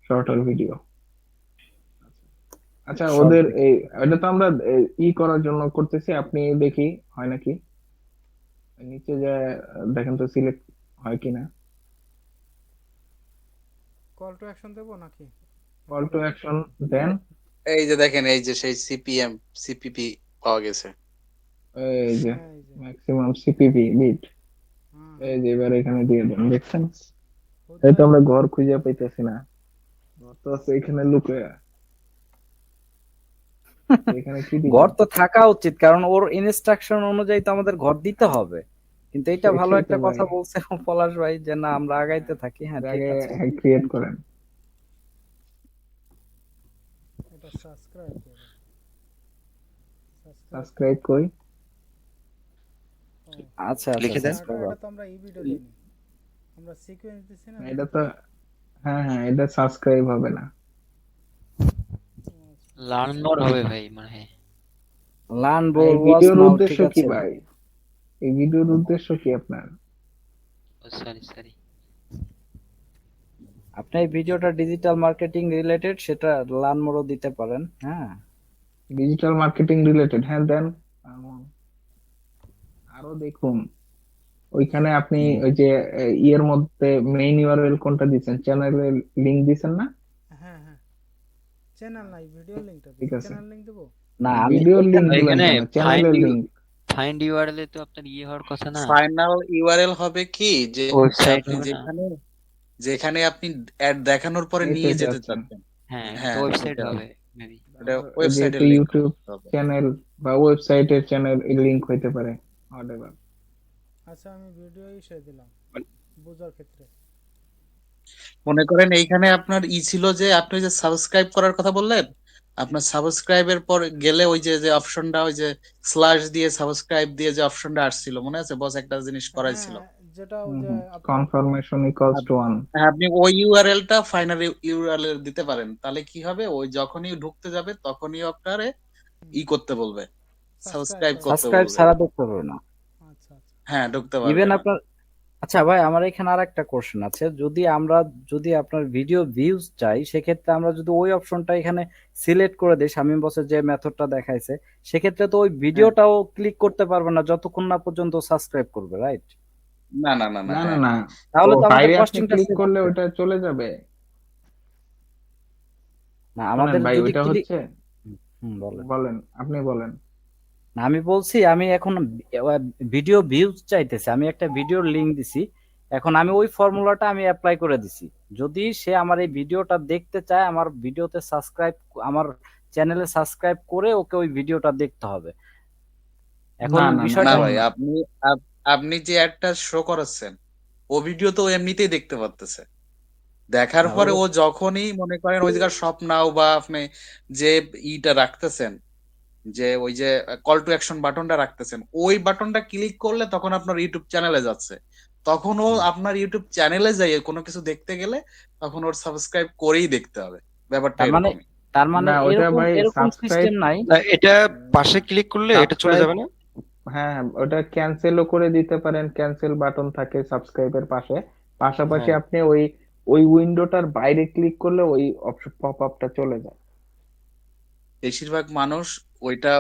shorter video. আচ্ছা, শর্ট ওদের ভিডিও। এই এটা তো আমরা করার জন্য করতেছি, আপনি দেখি হয় নাকি। নিচে যা দেখেন তো সিলেক্ট হয় কিনা। কল টু অ্যাকশন দেবো নাকি? কল টু অ্যাকশন দেন। এই যে দেখেন, এই যে সেই সিপিপি পাওয়া গেছে। এই যে এই যে ম্যাক্সিমাম সিপিপি বিট। হ্যাঁ এই হ্যাঁ, যে এবার এখানে দিয়ে দেন, দেখছেন? এই তো কোথায়? আমরা ঘর খুঁজে পাইতেছি না, ঘর তো আছে এখানে লুকে। এখানে কি দিব? ঘর তো থাকা উচিত, কারণ ওর ইনস্ট্রাকশন অনুযায়ী তো আমাদের ঘর দিতে হবে। কিন্তু এটা ভালো সেটাই তো একটা ভাই, কথা বলছে পলাশ ভাই, যে না আমরা আগাইতে থাকি। হ্যাঁ, ঠিক আগে আছে। ক্রিয়েট করেন। এটা সাবস্ক্রাইব করো, সাবস্ক্রাইব সাবস্ক্রাইব কই? আচ্ছা, লিখে দেন। সাবস্ক্রাইব। এটা তো আমরা এই ভিডিও দিইনি, আমরা সিকোয়েন্স দিছি না। এটা তো, হ্যাঁ এটা সাবস্ক্রাইব হবে না। লার্ন মোর হবে ভাই মনে হয়। লার্ন এই ওয়াজ ভিডিওর নাও, উদ্দেশ্য ঠিক কি আছে। ভাই? এই ভিডিওর উদ্দেশ্য কি আপনার? সরি। আপনি এই ভিডিওটা ডিজিটাল মার্কেটিং রিলেটেড, সেটা লার্ন মোরও দিতে পারেন। হ্যাঁ, ডিজিটাল মার্কেটিং রিলেটেড, হ্যাঁ দেন। আরো দেখুন, ওইখানে আপনি ওই যে ইয়ের মধ্যে মেইন ইউআরএল কোনটা দিচ্ছেন, চ্যানেলের লিংক দিচ্ছেন না? হ্যাঁ হ্যাঁ, চ্যানেল নাই, ভিডিও লিংকটা ঠিক দিছি। আছে, চ্যানেল লিংক দেবো? না আমি ভিডিওর লিংক এখানে দিবেন এখানে কেন, চ্যানেলের লিংক। ফাইন্ড ইউআরএল এ তো আপনার হওয়ার কথা না, ফাইনাল ইউআরএল হবে কি, যে হচ্ছে ওয়েবসাইট আপনি হবে না। যেখানে যেখানে আপনি অ্যাড দেখানোর পরে যেতে নিয়ে যেতে চাচ্ছেন। চাচ্ছেন। হ্যাঁ, তো হ্যাঁ, ওয়েবসাইট এটা হবে মেবি। এটা ওই যে ওয়েবসাইটের একটা লিংক ইউটিউব হবে। চ্যানেল বা ওয়েবসাইটের চ্যানেল লিংক হইতে পারে, হোয়াটএভার। আচ্ছা, আমি ভিডিও ইসে দিলাম বোঝার ক্ষেত্রে। মনে করেন এইখানে আপনার ছিল যে আপনি যে সাবস্ক্রাইব করার কথা বললেন, আপনার সাবস্ক্রাইবের পর গেলে ওই যে যে অপশনটা, ওই যে স্ল্যাশ দিয়ে সাবস্ক্রাইব দিয়ে যে অপশনটা আসছিল, মনে আছে বস? একটা জিনিস করাইছিল। হ্যাঁ, যেটা ওই যে আপনার কনফার্মেশন ইকুয়ালস টু 1। হ্যাঁ, আপনি ওই ইউআরএলটা ফাইনাল ইউআরএল দিতে পারেন, তাহলে কি হবে, ওই যখনই ঢুকতে যাবে তখনই আপনারে করতে বলবে, সাবস্ক্রাইব সাবস্ক্রাইব করা। করতে সাবস্ক্রাইব বলবে। ছাড়া দেখতে পারবে না। আচ্ছা আচ্ছা, হ্যাঁ, ঢুকতে পারবে ইভেন না। আপনার, আচ্ছা ভাই, আমার এখানে আর একটা কোশ্চেন আছে। যদি আপনার ভিডিও ভিউজ চাই, সেক্ষেত্রে আমরা যদি ওই অপশনটা এখানে সিলেক্ট করে দিই, শামীম বসের যে মেথডটা দেখাইছে, সেক্ষেত্রে তো ওই হ্যাঁ, ভিডিওটাও ক্লিক করতে পারবে না যতক্ষণ না পর্যন্ত সাবস্ক্রাইব করবে, রাইট? না না না না, না না হ্যাঁ। না, ও তাহলে তো আমাদের বাইরে আপনি কস্টিংটা ক্লিক সেভ করলে হবে। ওটা চলে যাবে। না, শোনেন আমাদের ভাই, যদি ওইটা ক্লিক, হচ্ছে, বলেন। বলেন, আপনি বলেন। না, আমি বলছি আমি এখন ভিডিও ভিউজ চাইতেছি, আমি একটা ভিডিওর লিংক দিছি, এখন আমি ওই ফর্মুলাটা আমি অ্যাপ্লাই করে দিছি। যদি সে আমার এই ভিডিওটা দেখতে চায়, আমার ভিডিওতে সাবস্ক্রাইব, আমার চ্যানেলে সাবস্ক্রাইব করে ওকে ওই ভিডিওটা দেখতে হবে। এখন না না না, না বিষয়টা, তেমন ভাই, না। আপনি যে অ্যাডটা শো করাচ্ছেন, ও ভিডিও তো ও এমনিতেই দেখতে পারতেছে। দেখার না পরে ও যখনই মনে করেন ওই জায়গার শপ নাও বা আপনি যে রাখতেছেন, যে ওই যে কল টু অ্যাকশন বাটনটা রাখতেছেন, ওই বাটনটা ক্লিক করলে তখন আপনার ইউটিউব চ্যানেলে যাচ্ছে। তখন ও আপনার ইউটিউব চ্যানেলে যাই কোনো কিছু দেখতে গেলে তখন ওর সাবস্ক্রাইব করেই দেখতে হবে। ব্যাপারটা তার মানে এরকমই। তার মানে না, ওইটা এরকম ভাই এরকম সাবস্ক্রাইব, সিস্টেম নাই। না, এটা পাশে ক্লিক করলে এটা চলে সাবস্ক্রাইব, যাবে না? হ্যাঁ ওটা ক্যান্সেলও করে দিতে পারেন, ক্যান্সেল বাটন থাকে সাবস্ক্রাইবের পাশে। পাশাপাশি হ্যাঁ, আপনি ওই ওই উইন্ডোটার বাইরে ক্লিক করলে ওই অপশন পপ আপটা চলে যায়। বেশিরভাগ মানুষ ওইটা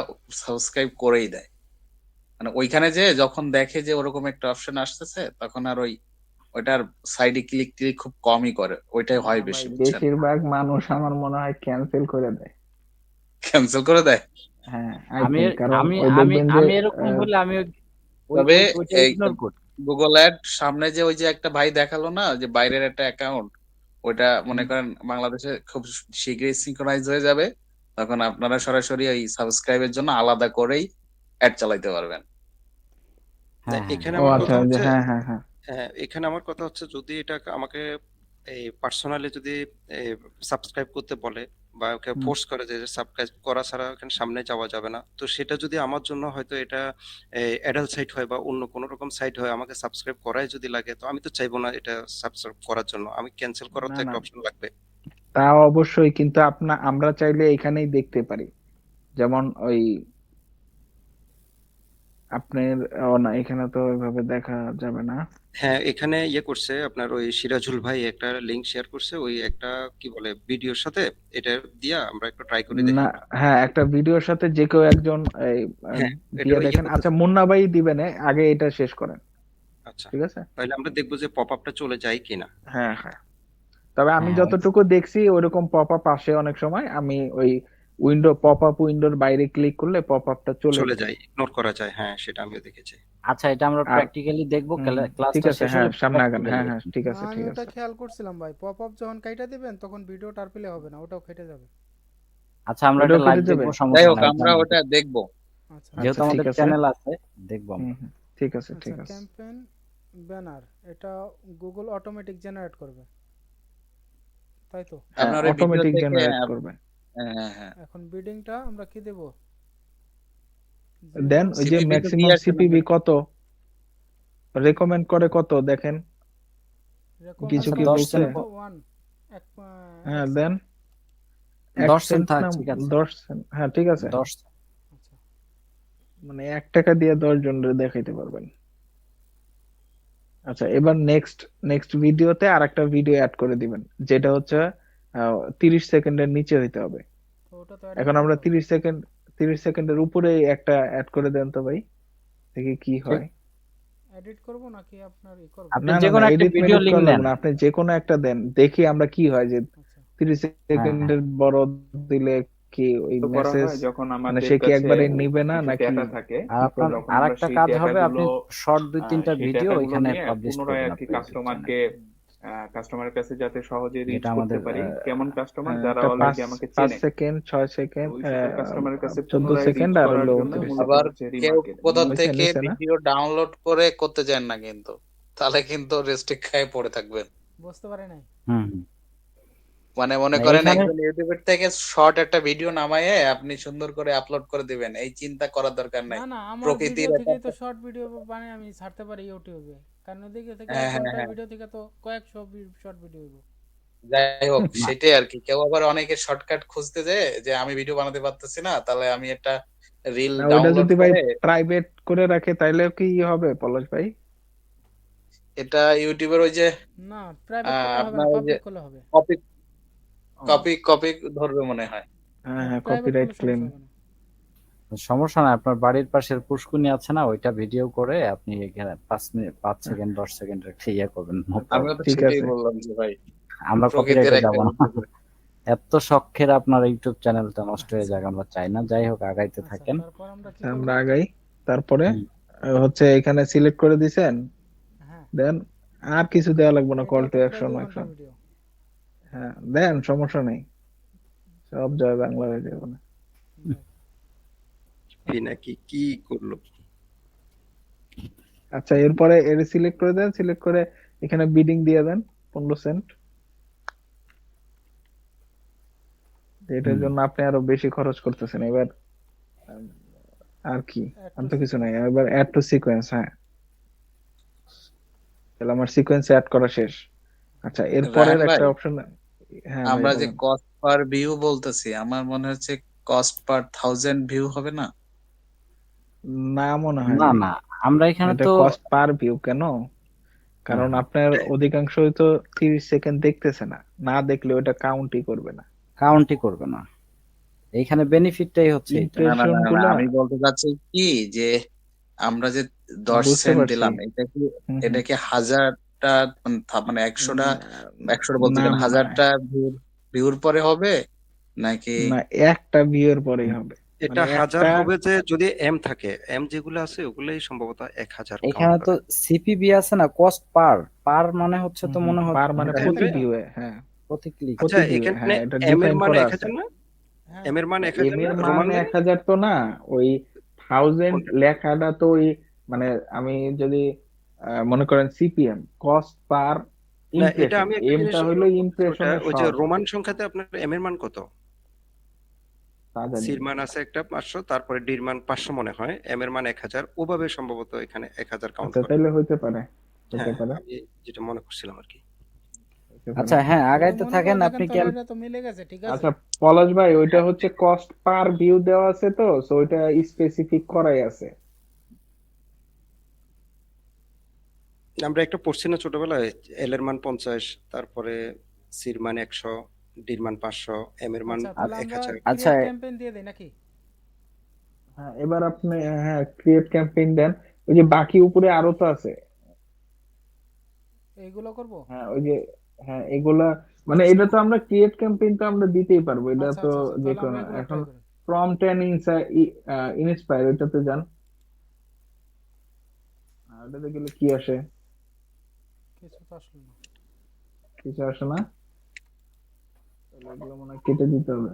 সাবস্ক্রাইব করেই দেয়, মানে ওইখানে যে যখন দেখে যে ওরকম একটা অপশন আসতেছে তখন আর ওইটার সাইডে ক্লিক ক্লিক খুব কমই করে, ওইটাই না হয় ভাই, বেশি, বুঝছেন? বেশিরভাগ মানুষ আমার মনে হয় ক্যান্সেল করে দেয়। ক্যান্সেল করে দেয়। হ্যাঁ, আই আমি থিঙ্ক, কারণ আমি ওই আমি দেখবেন যে আমি এরকম হলে আমি তবে ওইটা এই ইগনোর করি। গুগল অ্যাড সামনে যে ওই যে একটা ভাই দেখালো না যে বাইরের একটা অ্যাকাউন্ট, ওইটা মনে করেন বাংলাদেশে খুব শীঘ্রই সিঙ্ক্রোনাইজ হয়ে যাবে, তখন আপনারা সরাসরি ওই সাবস্ক্রাইবের জন্য আলাদা করেই অ্যাড চালাইতে পারবেন। হ্যাঁ হ্যাঁ এখানে ও আমার আচ্ছা, কথা ওই যে হচ্ছে, হ্যাঁ হ্যাঁ হ্যাঁ হ্যাঁ এখানে আমার কথা হচ্ছে যদি এটা আমাকে এই পার্সোনালি যদি সাবস্ক্রাইব করতে বলে বা ওকে হুম। ফোর্স করে যে সাবস্ক্রাইব করা ছাড়া এখানে সামনে যাওয়া যাবে না, তো সেটা যদি আমার জন্য হয়তো এটা অ্যাডাল্ট সাইট হয় বা অন্য কোনো রকম সাইট হয়, আমাকে সাবস্ক্রাইব করাই যদি লাগে, তো আমি তো চাইবো না এটা সাবস্ক্রাইব করার জন্য, আমি ক্যান্সেল করার না তো না, একটা অপশন লাগবে। তা অবশ্যই, কিন্তু আমরা চাইলে এখানেই দেখতে পারি। যেমন ওই আপনার, ও না, এখানে তো ওইভাবে দেখা যাবে না। হ্যাঁ এখানে করছে আপনার ওই সিরাজুল ভাই একটা লিংক শেয়ার করছে, ওই একটা কি বলে ভিডিওর সাথে এটা দিয়া আমরা একটু ট্রাই করে না, দেখি। হ্যাঁ, একটা ভিডিওর সাথে যে কেউ একজন এই, হ্যাঁ এটা দিয়ে দেখেন। আচ্ছা, করতেছে। মুন্না ভাই দিবেন, আগে এটা শেষ করেন, আচ্ছা ঠিক আছে? তাহলে আমরা দেখবো যে পপ আপটা চলে যায় কিনা। হ্যাঁ হ্যাঁ, তবে আমি হ্যাঁ যতটুকু দেখছি ওইরকম পপ আপ আসে অনেক সময়। আমি ওই পপ আপ উইন্ডোর বাইরে ক্লিক করলে পপ আপটা চলে চলে যায়। যায়, ইগনোর করা যায়, হ্যাঁ সেটা আমিও দেখেছি। আচ্ছা, এটা আমরা আর প্র্যাকটিক্যালি দেখবো, ঠিক ক্লাসটা আছে, শেষ হ্যাঁ, হলে সামনে আগান, হ্যাঁ প্র্যাকটিক্যালি। হ্যাঁ, ঠিক না, আছে, আমি ঠিক ওটা আছে। খেয়াল করছিলাম ভাই, পপ আপ যখন কাইটা দিবেন তখন ভিডিওটা আর প্লে হবে না, ওটাও কেটে যাবে। আচ্ছা, আমরা ওইটাও এটা কেটে লাইভ যাবে? দেখবো, যাই সমস্যা হোক নাই, আমরা ওটা দেখবো। আচ্ছা যেহেতু আচ্ছা, ঠিক আমাদের আছে। চ্যানেল আছে, দেখবো হুম আমরা। হুম, ঠিক আছে, আচ্ছা, ঠিক আছে। ক্যাম্পেইন ব্যানার এটা গুগল অটোমেটিক জেনারেট করবে, তাই তো? হ্যাঁ, আপনার ওই ভিডিও অটোমেটিক থেকে জেনারেট করবে। আচ্ছা, হ্যাঁ এখন বিডিংটা আমরা কি দেব? দেন 0 ওই যে সিপিপি তো দিয়ে ম্যাক্সিমাম আসছেন সিপিবি already। কত রেকমেন্ড করে, কত দেখেন, কিছু আচ্ছা, কি 10 বলছে? সেন্ট 1 এক হ্যাঁ, এক দেন সেন্ট। 1 10 সেন্ট সেন্ট থাক, না ঠিক আছে। 10 সেন্ট? হ্যাঁ, ঠিক আছে। 10। আচ্ছা মানে 1 টাকা দিয়ে 10 জনের দেখাইতে পারবেন। আচ্ছা, এবার নেক্সট ভিডিওতে আরেকটা ভিডিও অ্যাড করে দিবেন, যেটা হচ্ছে 30 সেকেন্ডের নিচে হইতে হবে। তো ওটা তো এডিট এখন আমরা করতে হবে। 30 সেকেন্ডের উপরে একটা অ্যাড করে দেন তো ভাই, দেখি কি ঠিক। হয়। এডিট করব নাকি আপনার করব? আপনি না না যে না, কোনো একটা এডিট ভিডিও মেডিট লিংক করা নেন। লাগবে না, আপনি যে কোনো একটা দেন, দেখি আমরা কি হয়। যে আচ্ছা 30 হ্যাঁ হ্যাঁ, সেকেন্ডের বড় দিলে কি ওই তো করা মেসেজ, হয় যখন মানে আমাদের সে কি কাছে একবারে নিবে না কিছু নাকি? ডেটা থাকে, আর আপনার তখন আমরা আরেকটা সেই কাজ হবে, আপনি ডেটাগুলো শর্ট 2-3টা সেই ভিডিও ডেটাগুলো এখানে নিয়ে পাবলিশ পুনরায় করবেন আর কি আপনার ইউটিউব কাস্টমারকে চ্যানেলে, কাস্টমারের কাছে যাতে সহজে রিচ যেটা করতে আমাদের পারি। কেমন কাস্টমার? যারা এটা অলরেডি আমাকে 5 চেনে। সেকেন্ড, 6 সেকেন্ড, ওই সকল কাস্টমারের কাছে 14 পুনরায় সেকেন্ড রিচ আর করার হলো জন্য 30 মূলত আবার সেকেন্ড। হচ্ছে কেউ রিমার্কেট। কোথা হয়েছে, থেকে নিছে না? ভিডিও ডাউনলোড করে করতে চান না কিন্তু, তাহলে কিন্তু রেস্ট্রিক্ট খায় পড়ে থাকবেন। বুঝতে পারি নাই। হুম হুম। মানে মনে না, করেন এখানে একজন ইউটিউবের থেকে শর্ট একটা ভিডিও নামায়ে আপনি সুন্দর করে আপলোড করে দিবেন, এই চিন্তা করার দরকার নাই। না না, আমার প্রকৃতির ভিডিও একটা থেকেই তো শর্ট ভিডিও বানাই আমি ছাড়তে পারি ইউটিউবে, কারণ ওদিকে থেকে হ্যাঁ 1 হ্যাঁ ঘন্টার হ্যাঁ, ভিডিও থেকে তো কয়েকশো শর্ট ভিডিও হইব। যাই হোক না, সেটাই আর কি। কেউ আবার অনেকে শর্টকাট খুঁজতে যায় যে আমি ভিডিও বানাতে পারতেছি না, তাহলে আমি একটা রিল না, ওইটা ডাউনলোড যদি ভাই করে প্রাইভেট করে রাখে তাইলে কি হবে পলাশ ভাই? এটা ইউটিউবের ওই যে না, প্রাইভেট করলে হবে না, আপনার ওই যে পাবলিক করলে হবে। কপি ও, কপি ধরবে মনে হয়। হ্যাঁ হ্যাঁ, প্রাইভেট কপিরাইট করলে ক্লেম। সমস্যা হবে না। সমস্যা নাই, আপনার বাড়ির পাশের পুষ্কুনি আছে না, ওইটা ভিডিও করে আপনি এখানে 5 মিনিট 5 সেকেন্ড 10 সেকেন্ড একটা ইয়ে করবেন, নো আমিও প্রবলেম। তো ঠিক সেটাই আছে। বললাম যে ভাই আমরা প্রকৃতির কপিরাইটে একটা যাব না। ইউটিউবে। এত শখের আপনার ইউটিউব চ্যানেলটা নষ্ট হয়ে আচ্ছা যাক আমরা চাই না। যাই হোক, আগাইতে আচ্ছা, থাকেন। তারপর আমরা কি আচ্ছা, করব? আমরা আগাই। তারপরে হুম, হচ্ছে এখানে সিলেক্ট করে দিছেন, হ্যাঁ, দেন আর কিছু দেওয়া লাগবে না, কল এটাও টু তো প্রায় অ্যাকশন 2 ঘন্টা অ্যাকশন। ভিডিও। হ্যাঁ, দেন, সমস্যা নেই, সব জয় বাংলা হয়ে যাবে না। এই নাকি কি করলো? আচ্ছা, এরপরে এর সিলেক্ট করে দেন, সিলেক্ট করে এখানে বিডিং দিয়ে দেন 15 সেন্ট। এটার জন্য আপনি আরো বেশি খরচ করতেছেন। এবার উম, আর কি, Add আর to তো কিছু নাই। sequence। এবার অ্যাড টু সিকোয়েন্স। হ্যাঁ, তাহলে আমার সিকোয়েন্স অ্যাড করা শেষ। আচ্ছা, এরপরের রায়হান ভাই, একটা অপশন। হ্যাঁ ভাই, আমরা যে বলেন। কস্ট পার ভিউ বলতেছি, আমার মনে হচ্ছে কস্ট পার 1000 ভিউ হবে না? না, মনে হয় না ভাই, না, আমরা এখানে এটা তো কস্ট পার ভিউ কেন? কারণ হ্যাঁ, আপনার অধিকাংশই তো 30 সেকেন্ড দেখতেছে না, না দেখলে ওটা কাউন্টই করবে না। কাউন্টই করবে না। এইখানে বেনিফিটটাই হচ্ছে এটা। না না ইমপ্রেশন না না, গুলা, আমি বলতে চাচ্ছি কি যে আমরা যে 10 বুঝতে সেন্ট পারছি। দিলাম, হুম এটা হুম। কি 1000টা মানে 100টা বলতে না গেলে না 1000টা ভিউর পরে হবে নাকি? না, একটা ভিউর পরেই হবে। এটা মানে হাজার একটা হবে যে যদি এম থাকে, এম যেগুলো আছে ওগুলোই সম্ভবত 1000 কাউন্ট এখানে তো করে। সিপিবি আছে না, কস্ট পার পার মানে হচ্ছে তো মনে পার হচ্ছে মানে এটা প্রতি তাহলে ভিউয়ে, হ্যাঁ প্রতি ক্লিক। আচ্ছা, প্রতি ভিউয়ে, এখানে হ্যাঁ এটা এম এর ডিফাইন মান করা আছে। 1000 না? হ্যাঁ এম এর মান না, 1000 এম না এর রোমান মান মানে? 1000 তো না, ওই 1000 কোনটা? লেখাটা তো ওই মানে আমি যদি মনে করেন সিপিএম কস্ট পার না, এটা ইমপ্রেশন, আমি একটা জিনিস এমটা হলো বলছি, ওটা ইমপ্রেশনের ওই যে শর্ট, রোমান সংখ্যাতে আপনার এম এর মান কত? তা জানি সির না। মান আছে একটা 500, তারপরে ডির মান 500 মনে হয়, এম এর মান 1000, ওভাবে সম্ভবত এখানে 1000 কাউন্ট আচ্ছা করে। তাহলে হইতে পারে, হইতে হ্যাঁ, পারে, আমি যেটা মনে করছিলাম আর কি। হইতে পারে। আচ্ছা হ্যাঁ, যদি আগাইতে মনে থাকেন করে দেখেন আপনি কি তাহলে এটা তো মিলে গেছে, ঠিক আছে। আচ্ছা পলাশ ভাই, ওইটা হচ্ছে কস্ট পার ভিউ দেওয়া আছে, তো সো ওইটা স্পেসিফিক করাই আছে। আমরা একটা পড়ছি না ছোটবেলায়, এল এর মান 50, তারপরে সির মান 100, ডির মান 500, এম এর মান আচ্ছা তাহলে আমরা 1000। আচ্ছা ক্রিয়েট ক্যাম্পেইন দিয়ে দেই নাকি? হ্যাঁ এবার আপনি, হ্যাঁ ক্রিয়েট ক্যাম্পেইন দেন। ওই যে বাকি উপরে আরো তো আছে। এইগুলো করব। হ্যাঁ ওই যে, হ্যাঁ এগুলা মানে এটা তো আমরা ক্রিয়েট ক্যাম্পেইন তো আমরা দিতেই পারবো, এটা আচ্ছা তো আচ্ছা আচ্ছা, যে তাহলে আমরা কোনো এগুলো এখন ট্রাই করি। প্রম্পট এন্ড ইনস্পায়ার ওইটাতে যান। ওটাতে গেলে কি আসে? কিছু তো আসলো না। কিছু আসে না, তাহলে এগুলো মনে হয় কেটে দিতে হবে।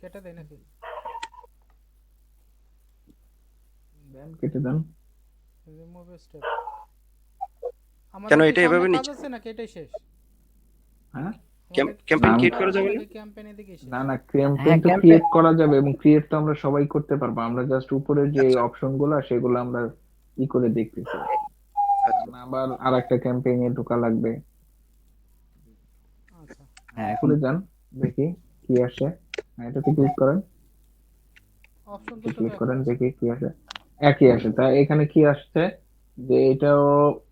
কেটে দেই নাকি? দেন কেটে দেন। Remove step. কেন আমাদের কি এটা সামনে এভাবে কাজ নিচে আছে নাকি এটাই শেষ? হ্যাঁ আমাদের কি ক্যাম্পেইন সামনে না ক্রিয়েট কাজ করা আছে যাবে না? নাকি ক্যাম্পেইনের দিকেই শেষ? না না, ক্যাম্পেইন হ্যাঁ তো ক্যাম্পে ক্রিয়েট করা যাবে, এবং ক্রিয়েট তো আমরা সবাই করতে পারবো, আমরা জাস্ট উপরে যে আচ্ছা অপশন গুলো সেগুলো আমরা ই করে দেখতেছি। আচ্ছা। কারণ আবার আর একটা ক্যাম্পেইনে ঢোকা লাগবে। আচ্ছা হ্যাঁ এখন উপরে যান, দেখি কি আসে। হ্যাঁ, এটাতে ক্লিক করেন, অপশন এটাতে দুটো তো ক্লিক একই করেন, আছে। দেখি কি আসে। একই আসে, তা এখানে কি আসছে যে এটাও,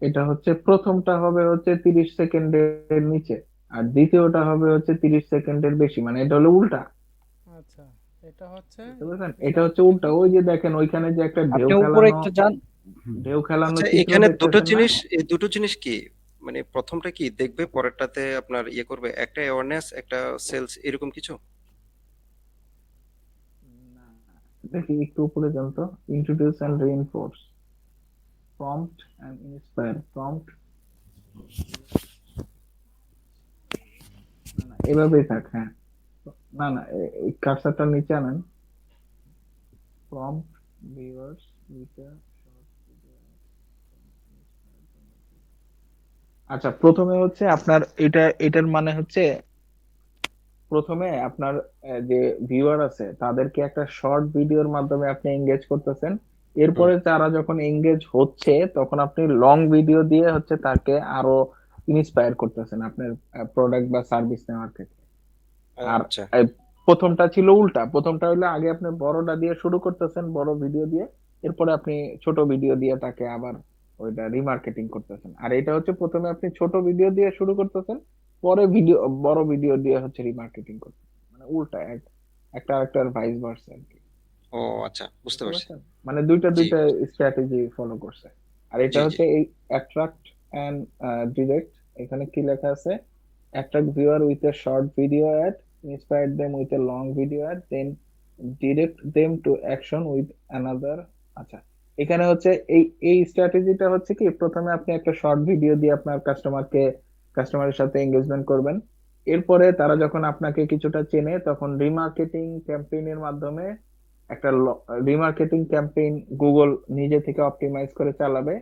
এটা হচ্ছে প্রথমটা হবে হচ্ছে 30 সেকেন্ডের নিচে, আর দ্বিতীয়টা হবে হচ্ছে 30 সেকেন্ডের বেশি, মানে এটা হলো উল্টা। আচ্ছা এটা হচ্ছে বুঝতে পারছেন, এটা এটা হচ্ছে উল্টা। দেখি। ওই যে দেখেন ওইখানে যে একটা আপনি উপরে একটু যান। হুম। ঢেউ খেলানো আচ্ছা, চিত্র এখানে দুটো দেখতেছেন না? জিনিস, এই দুটো জিনিস কি, মানে প্রথমটা কি দেখবে, পরেরটাতে আপনার ইয়ে করবে, একটা অ্যাওয়ারনেস, একটা সেলস, এরকম কিছু? না, দেখি একটু উপরে যান তো। Introduce and reinforce, prompt and inspire, prompt, না না এভাবেই থাক, হ্যাঁ। না না, এই কার্সারটা নিচে আনেন। প্রম্পট ভিউয়ার্স উইথ আচ্ছা প্রথমে হচ্ছে আপনার এটা, এটার মানে হচ্ছে প্রথমে আপনার যে ভিউয়ার আছে তাদেরকে একটা শর্ট ভিডিওর মাধ্যমে আপনি এঙ্গেজ করতেছেন। হুম। এরপরে তারা যখন এঙ্গেজ হচ্ছে তখন আপনি লং ভিডিও দিয়ে হচ্ছে তাকে আরো ইন্সপায়ার করতেছেন আপনার প্রোডাক্ট বা সার্ভিস নেওয়ার ক্ষেত্রে। আর আচ্ছা এই প্রথমটা ছিল উল্টা, প্রথমটা হলো আগে আপনি বড়টা দিয়ে শুরু করতেছেন, বড় ভিডিও দিয়ে, এরপরে আপনি ছোট ভিডিও দিয়ে তাকে আবার ওইটা রিমার্কেটিং করতেছেন। আর এটা হচ্ছে প্রথমে আপনি ছোট ভিডিও দিয়ে শুরু করতেছেন, পরে ভিডিও বড় ভিডিও দিয়ে হচ্ছে রিমার্কেটিং করতেছেন, মানে উল্টা একটা আরেকটার ভাইস ভার্সা আর কি। ও আচ্ছা, বুঝতে বুঝতে পারছি। পারছেন, মানে দুইটা জি দুইটা স্ট্র্যাটেজি ফলো করছে। আর এটা জি জি। হচ্ছে এই অ্যাট্রাক্ট এন্ড ডিরেক্ট, এখানে কি লেখা আছে? attract viewer with a short video ad, inspire them with a long video ad, then direct them to action with another। আচ্ছা এখানে হচ্ছে এই স্ট্র্যাটেজিটা হচ্ছে কি, প্রথমে আপনি একটা শর্ট ভিডিও দিয়ে আপনার কাস্টমারের সাথে এঙ্গেজমেন্ট করবেন। এরপরে তারা যখন আপনাকে কিছুটা চেনে তখন রিমার্কেটিং ক্যাম্পেইনের মাধ্যমে একটা রিমার্কেটিং ক্যাম্পেইন গুগল নিজে থেকে অপটিমাইজ করে চালাবে।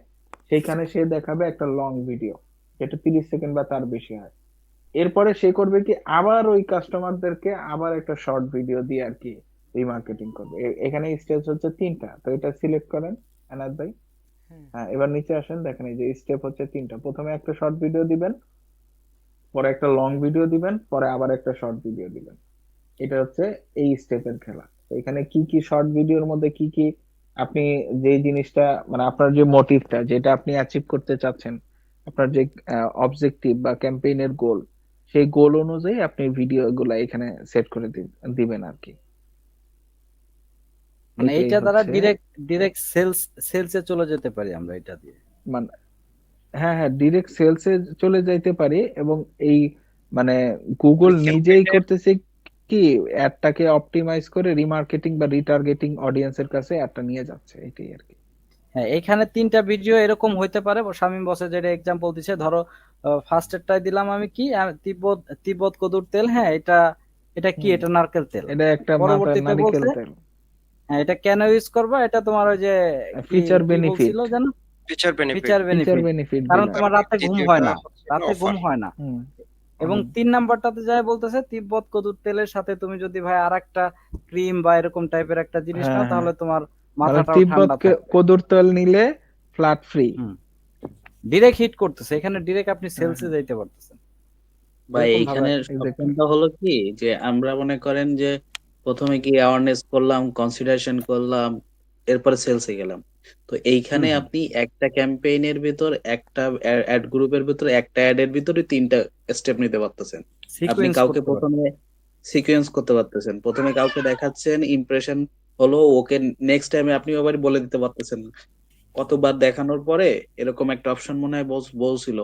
সেইখানে সে দেখাবে একটা লং ভিডিও যেটা 30 সেকেন্ড বা তার বেশি হয়। এরপরে সে করবে কি, আবার ওই কাস্টমারদেরকে আবার একটা শর্ট ভিডিও দিয়ে আর কি রিমার্কেটিং করবে। এখানে স্টেজ হচ্ছে তিনটা, তো এটা সিলেক্ট করেন এনাদ ভাই। হ্যাঁ হ্যাঁ এবার নিচে আসেন, দেখেন এই যে স্টেপ হচ্ছে তিনটা, প্রথমে একটা শর্ট ভিডিও দিবেন, পরে একটা লং ভিডিও দিবেন, পরে আবার একটা শর্ট ভিডিও দিবেন। এটা হচ্ছে এই স্টেপের খেলা। তো এখানে কি কি শর্ট ভিডিওর মধ্যে কি কি আপনি যে জিনিসটা মানে আপনার যে মোটিভটা যেটা আপনি অ্যাচিভ করতে চাচ্ছেন, আপনার যে অবজেক্টিভ বা ক্যাম্পেইনের গোল, সেই গোল অনুযায়ী আপনি ভিডিও গুলা এখানে সেট করে দিবেন আর কি। মানে এটাই এইটা দ্বারা হচ্ছে ডিরেক্ট সেলসে চলে যেতে পারি আমরা এটা দিয়ে। মানে, হ্যাঁ হ্যাঁ ডিরেক্ট সেলসে চলে যাইতে পারি, এবং এই মানে গুগল মানে নিজেই ক্যাম্পেইনের, করতেছে কি অ্যাডটাকে অপটিমাইজ করে রিমার্কেটিং বা রিটার্গেটিং অডিয়েন্সের কাছে অ্যাডটা নিয়ে যাচ্ছে, এটাই আর কি। হ্যাঁ, এখানে 3টা ভিডিও এরকম হইতে পারে। শামীম বসে যেটা এক্সাম্পল দিছে, ধরো ফার্স্ট এরটাই দিলাম আমি কি তিব্বত তিব্বত কদুর তেল। হ্যাঁ, এটা কি? এটা নারকেল তেল। এটা একটা পরবর্তীতে নারিকেল বলছে তেল, হ্যাঁ এটা কেন ইউজ করবা, এটা তোমার ওই যে কি ফিচার কি বেনিফিট, বলছিল জানো, feature benefit. Feature feature benefit. Benefit কারণ দিলাম। তোমার রাতে ঘুম হয় দ্বিতীয়টা না, হচ্ছে রাতে ঘুম অফার। হয় না। হুম, এবং 3 নাম্বারটাতে যায় বলতেছে তিব্বত কদুর তেলের সাথে তুমি যদি ভাই আরেকটা ক্রিম বা এরকম টাইপের একটা জিনিস হ্যাঁ নাও, হ্যাঁ, তাহলে তোমার মানে মাথাটাও তিব্বত ঠান্ডা থাকবে। কদুর তেল নিলে ফ্ল্যাট ফ্রি। ডিরেক্ট হিট করতেছে এখানে, ডিরেক্ট আপনি সেলসে হ্যাঁ। যাইতে পারতেছেন। ভাই এরকম ভাবে এইখানে Exactly. সবটা হলো কি যে আমরা মনে করেন যে প্রথমে কি অ্যাওয়ারনেস করলাম, কনসিডারেশন করলাম, এরপরে সেলসে গেলাম। তো এইখানে হুম, হুম। আপনি একটা ক্যাম্পেইনের ভিতর, একটা অ্যাড গ্রুপের ভিতরে, একটা অ্যাডের ভিতরে 3টা স্টেপ নিতে পারতেছেন। আপনি সিকোয়েন্স কাউকে করতে পারবেন। প্রথমে সিকোয়েন্স করতে পারতেছেন, প্রথমে কাউকে দেখাচ্ছেন, ইমপ্রেশন হলো, ওকে নেক্সট টাইমে আপনি আবার বলে দিতে পারতেছেন। কতবার দেখানোর পরে এরকম একটা অপশন মনে হয় বলছিল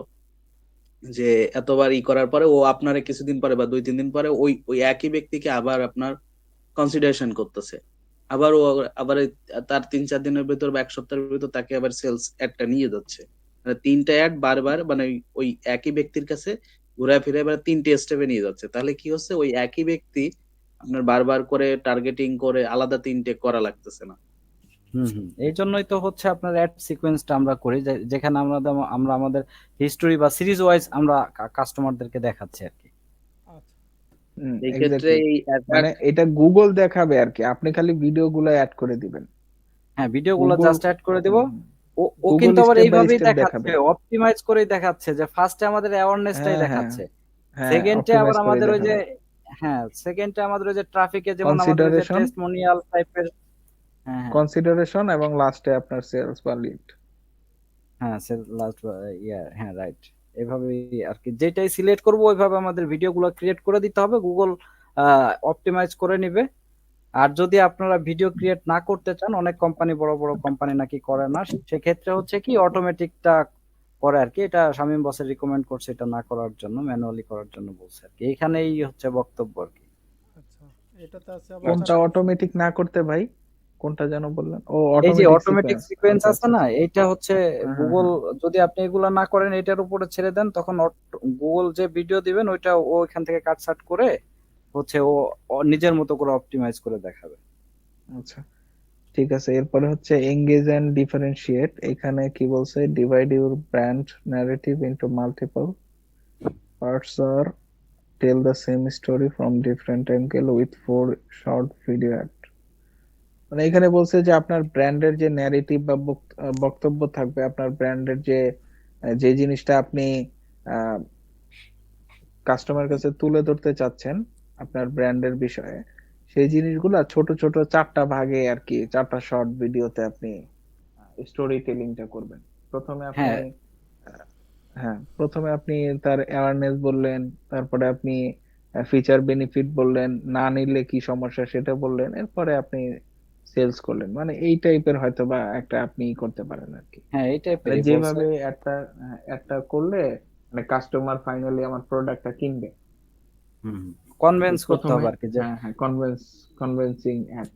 যে এতবার করার পরে ও আপনারে কিছুদিন পরে বা 2-3 দিন পরে ওই ওই একই ব্যক্তিকে আবার আপনার কনসিডারেশন করতেছে, আবার ও আবার তার 3-4 দিনের ভিতর বা 1 সপ্তাহের ভিতর তাকে আবার সেলস অ্যাডটা নিয়ে যাচ্ছে। মানে 3টা অ্যাড বারবার, মানে ওই একই ব্যক্তির কাছে ঘুরায় ফিরে এবার 3টে স্টেপে নিয়ে যাচ্ছে। তাহলে কি হচ্ছে, ওই একই ব্যক্তি আপনার বারবার করে টার্গেটিং করে আলাদা 3টে করা লাগতেছে না। এই জন্যই তো হচ্ছে আপনার অ্যাড সিকোয়েন্সটা আমরা করি, যেখানে আমরা আমাদের হিস্টোরি বা সিরিজ ওয়াইজ আমরা কাস্টমারদেরকে দেখাচ্ছি আর কি। এই ক্ষেত্রে Exactly. এই মানে এটা গুগল দেখাবে আর কি, আপনি খালি ভিডিওগুলো অ্যাড করে দিবেন। হ্যাঁ, ভিডিওগুলো Google- জাস্ট অ্যাড করে দেব। ও Google কিন্তু আবার step by এইভাবেই step দেখাচ্ছে, দেখাবে। অপটিমাইজ করেই দেখাচ্ছে যে ফার্স্টে আমাদের অ্যাওয়ারনেসটাই হ্যাঁ, দেখাচ্ছে, হ্যাঁ, সেকেন্ডে আবার optimize করে আমাদের ওই যে দেখাবে। হ্যাঁ সেকেন্ডে আমাদের ওই যে ট্রাফিকে যেমন আমাদের ওই যে কনসিডারেশন, টেস্টিমোনিয়াল টাইপের। হ্যাঁ হ্যাঁ কনসিডারেশন এবং লাস্টে আপনার সেলস বা লিড। হ্যাঁ লাস্ট হ্যাঁ রাইট। এভাবেই আর কি, যেটাই সিলেক্ট করব ওইভাবে আমাদের ভিডিওগুলো ক্রিয়েট করে দিতে হবে, গুগল অপটিমাইজ করে নিবে। আর যদি আপনারা ভিডিও ক্রিয়েট না করতে চান, অনেক কোম্পানি, বড় বড় কোম্পানি নাকি করে না, সেক্ষেত্রে হচ্ছে কি অটোমেটিকটা করে আর কি। এটা শামীম বসের রিকমেন্ড করছে এটা না করার জন্য, ম্যানুয়ালি করার জন্য বলছে আর কি। এইখানেই হচ্ছে বক্তব্য আর কি। আচ্ছা, এটাতে আছে আবার কোনটা অটোমেটিক না করতে ভাই? কোনটা যেন বললেন? ও এই যে অটোমেটিক অটোমেটিক সিকোয়েন্স। সিকোয়েন্স আচ্ছা আছে আচ্ছা না, এইটা হচ্ছে হ্যাঁ, গুগল, হ্যাঁ। যদি আপনি এগুলা না করেন, এটার উপরে ছেড়ে দেন, তখন গুগল যে ভিডিও দিবেন ওইটা ও এখান থেকে কাটছাট করে হচ্ছে ও নিজের মতো করে অপটিমাইজ করে দেখাবে। আচ্ছা, ঠিক আছে। এরপরে হচ্ছে এঙ্গেজ এন্ড ডিফারেন্সিয়েট। এখানে কি বলছে? Divide your brand narrative into multiple parts or tell the same story from different angle with 4 short video ad. মানে এখানে বলছে যে আপনার ব্র্যান্ডের যে ন্যারেটিভ বা বক্তব্য থাকবে, আপনার ব্র্যান্ডের যে জিনিসটা আপনি কাস্টমার কাছে তুলে ধরতে চাচ্ছেন আপনার ব্র্যান্ডের বিষয়ে, সেই জিনিসগুলা ছোট ছোট 4টা ভাগে আর কি, 4টা শর্ট ভিডিওতে আপনি স্টোরি টেলিংটা করবেন। প্রথমে আপনি হ্যাঁ প্রথমে আপনি তার অ্যাওয়ারনেস বললেন, তারপরে আপনি ফিচার বেনিফিট বললেন, না নিলে কি সমস্যা সেটা বললেন, এরপরে আপনি সেলস করলেন। মানে এই টাইপের হয়তো বা একটা আপনি করতে পারেন আর কি। হ্যাঁ এই মানে টাইপেরই বলছে। যেভাবে একটা করলে মানে কাস্টমার ফাইনালি আমার প্রোডাক্টটা কিনবে। কনভিন্স করতে প্রথমে হবে আর কি যে হ্যাঁ কনভিন্সিং অ্যাড।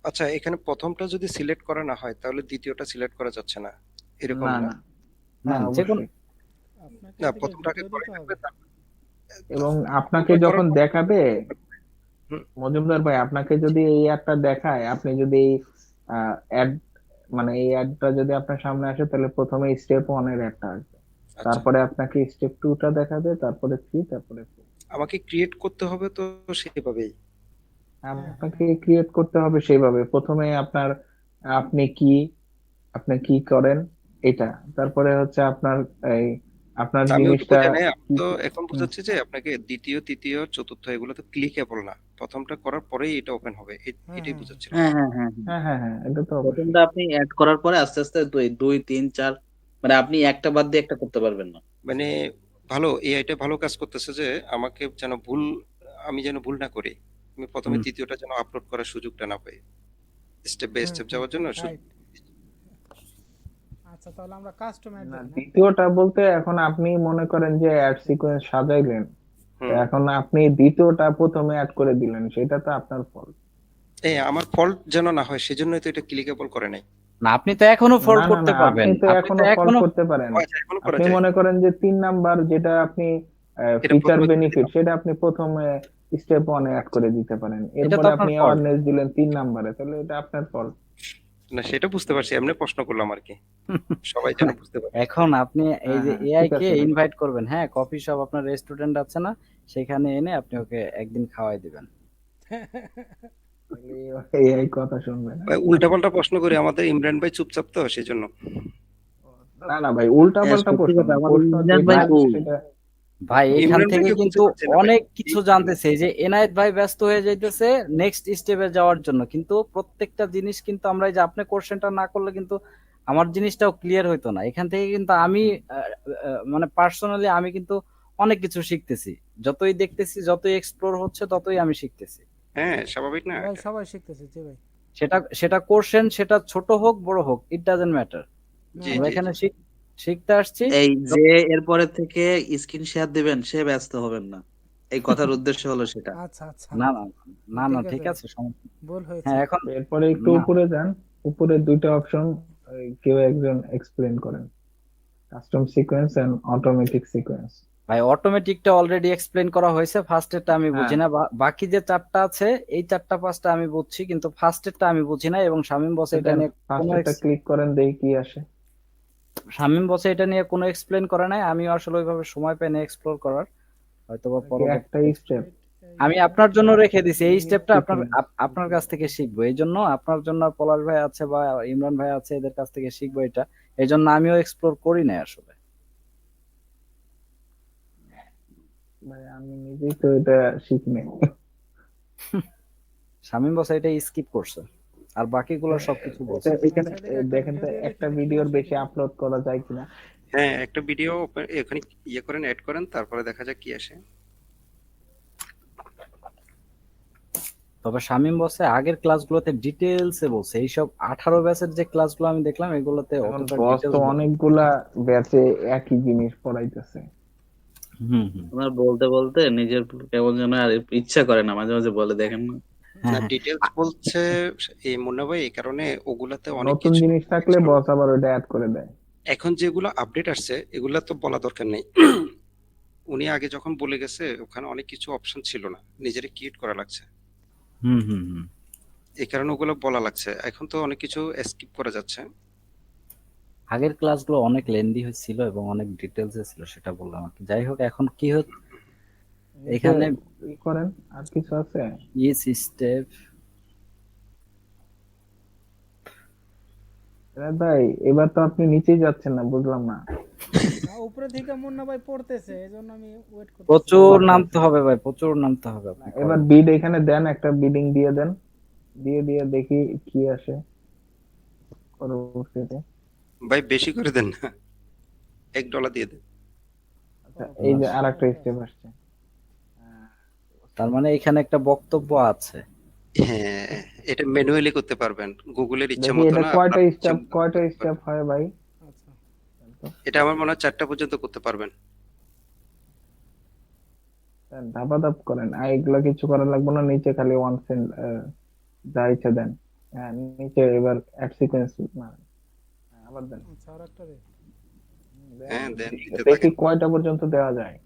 আচ্ছা, এখানে প্রথমটা যদি সিলেক্ট করা না হয় তাহলে দ্বিতীয়টা সিলেক্ট করা যাচ্ছে না, এরকম না না? না না না, যে কোনো অবশ্যই। আপনাকে না, এদিকে প্রথমটাকে ভিডিও করে দিতে রাখবে, হবে। এবং আপনাকে ওটা যখন করার পর দেখাবে, হুম, মজুমদার ভাই, আপনাকে যদি এই অ্যাডটা দেখায়, আপনি যদি এই অ্যাড মানে এই অ্যাডটা যদি আপনার সামনে আসে, তাহলে প্রথমে স্টেপ 1 এর অ্যাডটা আসবে, আচ্ছা, তারপরে আপনাকে স্টেপ 2টা দেখাবে, তারপরে 3, তারপরে 4। আমাকে ক্রিয়েট করতে হবে তো সেভাবেই। আপনাকে ক্রিয়েট করতে হবে সেইভাবে। প্রথমে আপনি কি আপনি কি করেন এটা, তারপরে হচ্ছে এই আপনার আচ্ছা, আমি ওইটুকু জিনিসটা জানি। আমি কি তো কি এখন হুম, বুঝাচ্ছি যে আপনাকে দ্বিতীয়, তৃতীয়, চতুর্থ এগুলো তো ক্লিকেবল না, প্রথমটা করার পরেই এটা ওপেন হবে, হ্যাঁ এটাই হ্যাঁ বুঝাচ্ছিলাম। হ্যাঁ হ্যাঁ হ্যাঁ হ্যাঁ। হ্যাঁ, এটা তো অবশ্যই। প্রথমটা আপনি অ্যাড করার পরে আস্তে আস্তে 2, 3, 4, মানে আপনি একটা বাদ দিয়ে একটা করতে পারবেন না। মানে ভালো, এআইটা ভালো কাজ করতেছে যে আমাকে যেন আমি যেন ভুল না করি, আমি প্রথমে তৃতীয়টা যেন আপলোড করার সুযোগটা না পাই, স্টেপ বাই স্টেপ যাওয়ার জন্য রাইট। আচ্ছা, তাহলে আমরা কাস্টম অ্যাড না, দেখি না? দ্বিতীয়টা বলতে এখন আপনি মনে করেন যে অ্যাড সিকোয়েন্স সাজাইলেন, তো এখন আপনি দ্বিতীয়টা প্রথমে অ্যাড করে দিলেন, সেটা তো আপনার ফল্ট। আমার ফল্ট যেন না হয় সেজন্যই তো এটা ক্লিকেবল করে নাই। না, আপনি তো এখনো ফল্ট না না করতে না, পারবেন, আপনি তো আপনি এখনো তো ফল্ট এখনো করতে পারেন। আচ্ছা, এখনো করা আপনি যায়। মনে করেন যে 3 নাম্বার যেটা আপনি এটা ফিচার প্রথমে বেনিফিট, সেটা আপনি প্রথমে স্টেপ 1 অ্যাড করে দিতে পারেন, এটা তো এরপরে আপনার আপনি ফল্ট। অ্যাওয়ারনেস দিলেন 3 নাম্বারে, তাহলে এটা আপনার ফল্ট। না, সেটা বুঝতে পারছি, এমনি প্রশ্ন করলাম আর কি, সবাই যেন বুঝতে পারে। এখন আপনি এই হ্যাঁ যে হ্যাঁ, এআই ঠিক কে আছে ভাই। ইনভাইট করবেন, হ্যাঁ, কফি শপ আপনার রেস্টুরেন্ট আছে না, সেখানে এনে আপনি ওকে একদিন খাওয়াই দিবেন। এই কথা শুনবে না। ভাই উল্টাপাল্টা প্রশ্ন করি, আমাদের ইমরান ভাই চুপচাপ তো সেজন্য। না না ভাই, উল্টা পাল্টা সত্যি প্রশ্ন কথা, না, আমাদের প্রশ্ন ইমরান যেটা ভাই আছে কই? সেটা। ভাই এখান ইমরান থেকে ভাইকে খুঁজে কিন্তু পাচ্ছি না ভাই। অনেক কিছু জানতেছে, এই যে এনায়েত ভাই ব্যস্ত হয়ে যাইতেছে নেক্সট স্টেপে যাওয়ার জন্য, কিন্তু প্রত্যেকটা জিনিস কিন্তু আমরা এই যে আপনি কোশ্চেনটা না করলে কিন্তু আমার জিনিসটাও ক্লিয়ার হইতো না। এখান থেকে কিন্তু আমি মানে পার্সোনালি আমি কিন্তু অনেক কিছু শিখতেছি, যতই দেখতেছি, যতই এক্সপ্লোর হচ্ছে, ততই আমি শিখতেছি। হ্যাঁ, স্বাভাবিক না ভাই এটা? সবাই শিখতেছে, জি ভাই। সেটা সেটা কোশ্চেন, সেটা ছোট হোক বড় হোক, ইট ডাজেন্ট ম্যাটার। জি আমরা জি এখানে জি। শিখতে আসছি। এই যে এরপরে থেকে স্ক্রিন শেয়ার দিবেন সে ব্যস্ত হবেন না, এই কথার উদ্দেশ্য হলো সেটা। আচ্ছা আচ্ছা, না না না না, ঠিক ঠিক আছে, আছে, সমস্যা নেই। ভুল হয়েছে। হ্যাঁ এখন এরপরে একটু না, উপরে যান, উপরে 2টা অপশন কেউ একজন এক্সপ্লেন করেন, custom sequence and automatic sequence. ভাই অটোমেটিকটা অলরেডি এক্সপ্লেন করা হয়েছে, ফার্স্টেরটা আমি হ্যাঁ, বুঝি না, বাকি যে 4টা আছে এই 4টা 5টা আমি বুঝছি, কিন্তু ফার্স্টেরটা আমি বুঝি না, এবং শামীম বস এটা দেন নিয়ে কোনো ফার্স্ট এটা ক্লিক করেন, দেখি কি আসে। শামীম বস এটা নিয়ে কোনো এক্সপ্লেন করে নাই, আমিও আসলে ওইভাবে সময় পাই না এক্সপ্লোর করার, হয়তো বা কি পরবর্তী। একটাই স্টেপ? আমি আপনার জন্য রেখে দিছি এই স্টেপটা, আপনার সিকোয়েন্স। আপনার কাছ থেকে শিখবো, এই জন্য আপনার জন্য আর পলাশ ভাই আছে বা ইমরান ভাই আছে, এদের কাছ থেকে শিখবো এটা, এই জন্য আমিও এক্সপ্লোর করি না আসলে। ভাই আমি নিজেই তো এটা শিখিনি। শামীম বস এটা স্কিপ করছে, আর বাকিগুলো সবকিছু বলছে। এখানে আচ্ছা, এটাকে একটা দেখেন তো ভিডিও দিয়ে একটা দেখি দেখি ভিডিওর আসে বেশি কিনা। আপলোড করা যায় কিনা। হ্যাঁ, একটা ভিডিও এখানে ইয়ে করেন, অ্যাড করেন, তারপরে দেখা যাক কি আসে। তবে শামীম বসে আগের ক্লাসগুলোতে ডিটেলসে বলছে, এইসব 18 ব্যাচের যে ক্লাসগুলো আমি দেখলাম এগুলোতে এখন অতটা বস তো ডিটেলস বলে। অনেকগুলা ব্যাচে একই জিনিস পড়াইতেছে। হুম হুম। আপনার বলতে বলতে নিজের কেমন যেন আর ইচ্ছা করে না, মাঝে মাঝে বলে দেখেন না। না, হ্যাঁ হ্যাঁ ডিটেলস বলছে এই মুন্না ভাই, এই কারণে ওগুলাতে অনেক নতুন কিছু জিনিস থাকলে extra- বস আবার ওটা অ্যাড করে দেয়। এখন যেগুলো আপডেট আসছে এগুলা তো বলা দরকার নেই। উনি আগে যখন বলে গেছে ওখানে অনেক কিছু অপশন ছিল না, নিজেরে ক্রিয়েট করা লাগছে, হুম হুম হুম। এই কারণে ওগুলো বলা লাগছে। এখন তো অনেক কিছু স্কিপ করা যাচ্ছে। আগের ক্লাসগুলো অনেক লেন্দি হয়েছিল এবং অনেক ডিটেলসে ছিল, সেটা বললাম আর কি। যাই হোক, এখন কি হচ্ছে নিচে এখানে ই করেন, আর কিছু আছে? Each step. ভাই এবার তো আপনি নিচেই যাচ্ছেন না, বুঝলাম না। না, উপরে থেকে মুন্না ভাই পড়তেছে, এজন্য আমি ওয়েট করতেছি। প্রচুর নামতে হবে ভাই, প্রচুর নামতে হবে, আপনি এবার করেন। বিড এখানে দেন, একটা বিডিং দিয়ে দেন, দিয়ে দিয়ে দেখি কি আসে পরবর্তীতে। ভাই বেশি করে দেন না, $1 দিয়ে দেন। আচ্ছা, এই যে আর একটা স্টেপ আসছে। তার মানে এখানে একটা বক্তব্য আছে। হ্যাঁ, এটা ম্যানুয়ালি করতে পারবেন, গুগলের ইচ্ছা দেখি মতো এটা না, কয়টা আপনার ইচ্ছা স্টেপ, মতো কয়টা করতে স্টেপ পারবেন। হয় ভাই? আচ্ছা, এটা আমার মনে হয় 4টা পর্যন্ত করতে পারবেন। ধাপা ধাপ করেন, আর এগুলা কিছু করা লাগবে না, নিচে খালি ওয়ান সেন্ট যা ইচ্ছা দেন। হ্যাঁ, নিচে এবার অ্যাড সিকোয়েন্স মারেন। হ্যাঁ, আবার দেন। আচ্ছা, আর একটা রে। দেন, হ্যাঁ, দেন, দিতে দেখি থাকেন। কয়টা পর্যন্ত দেওয়া যায়।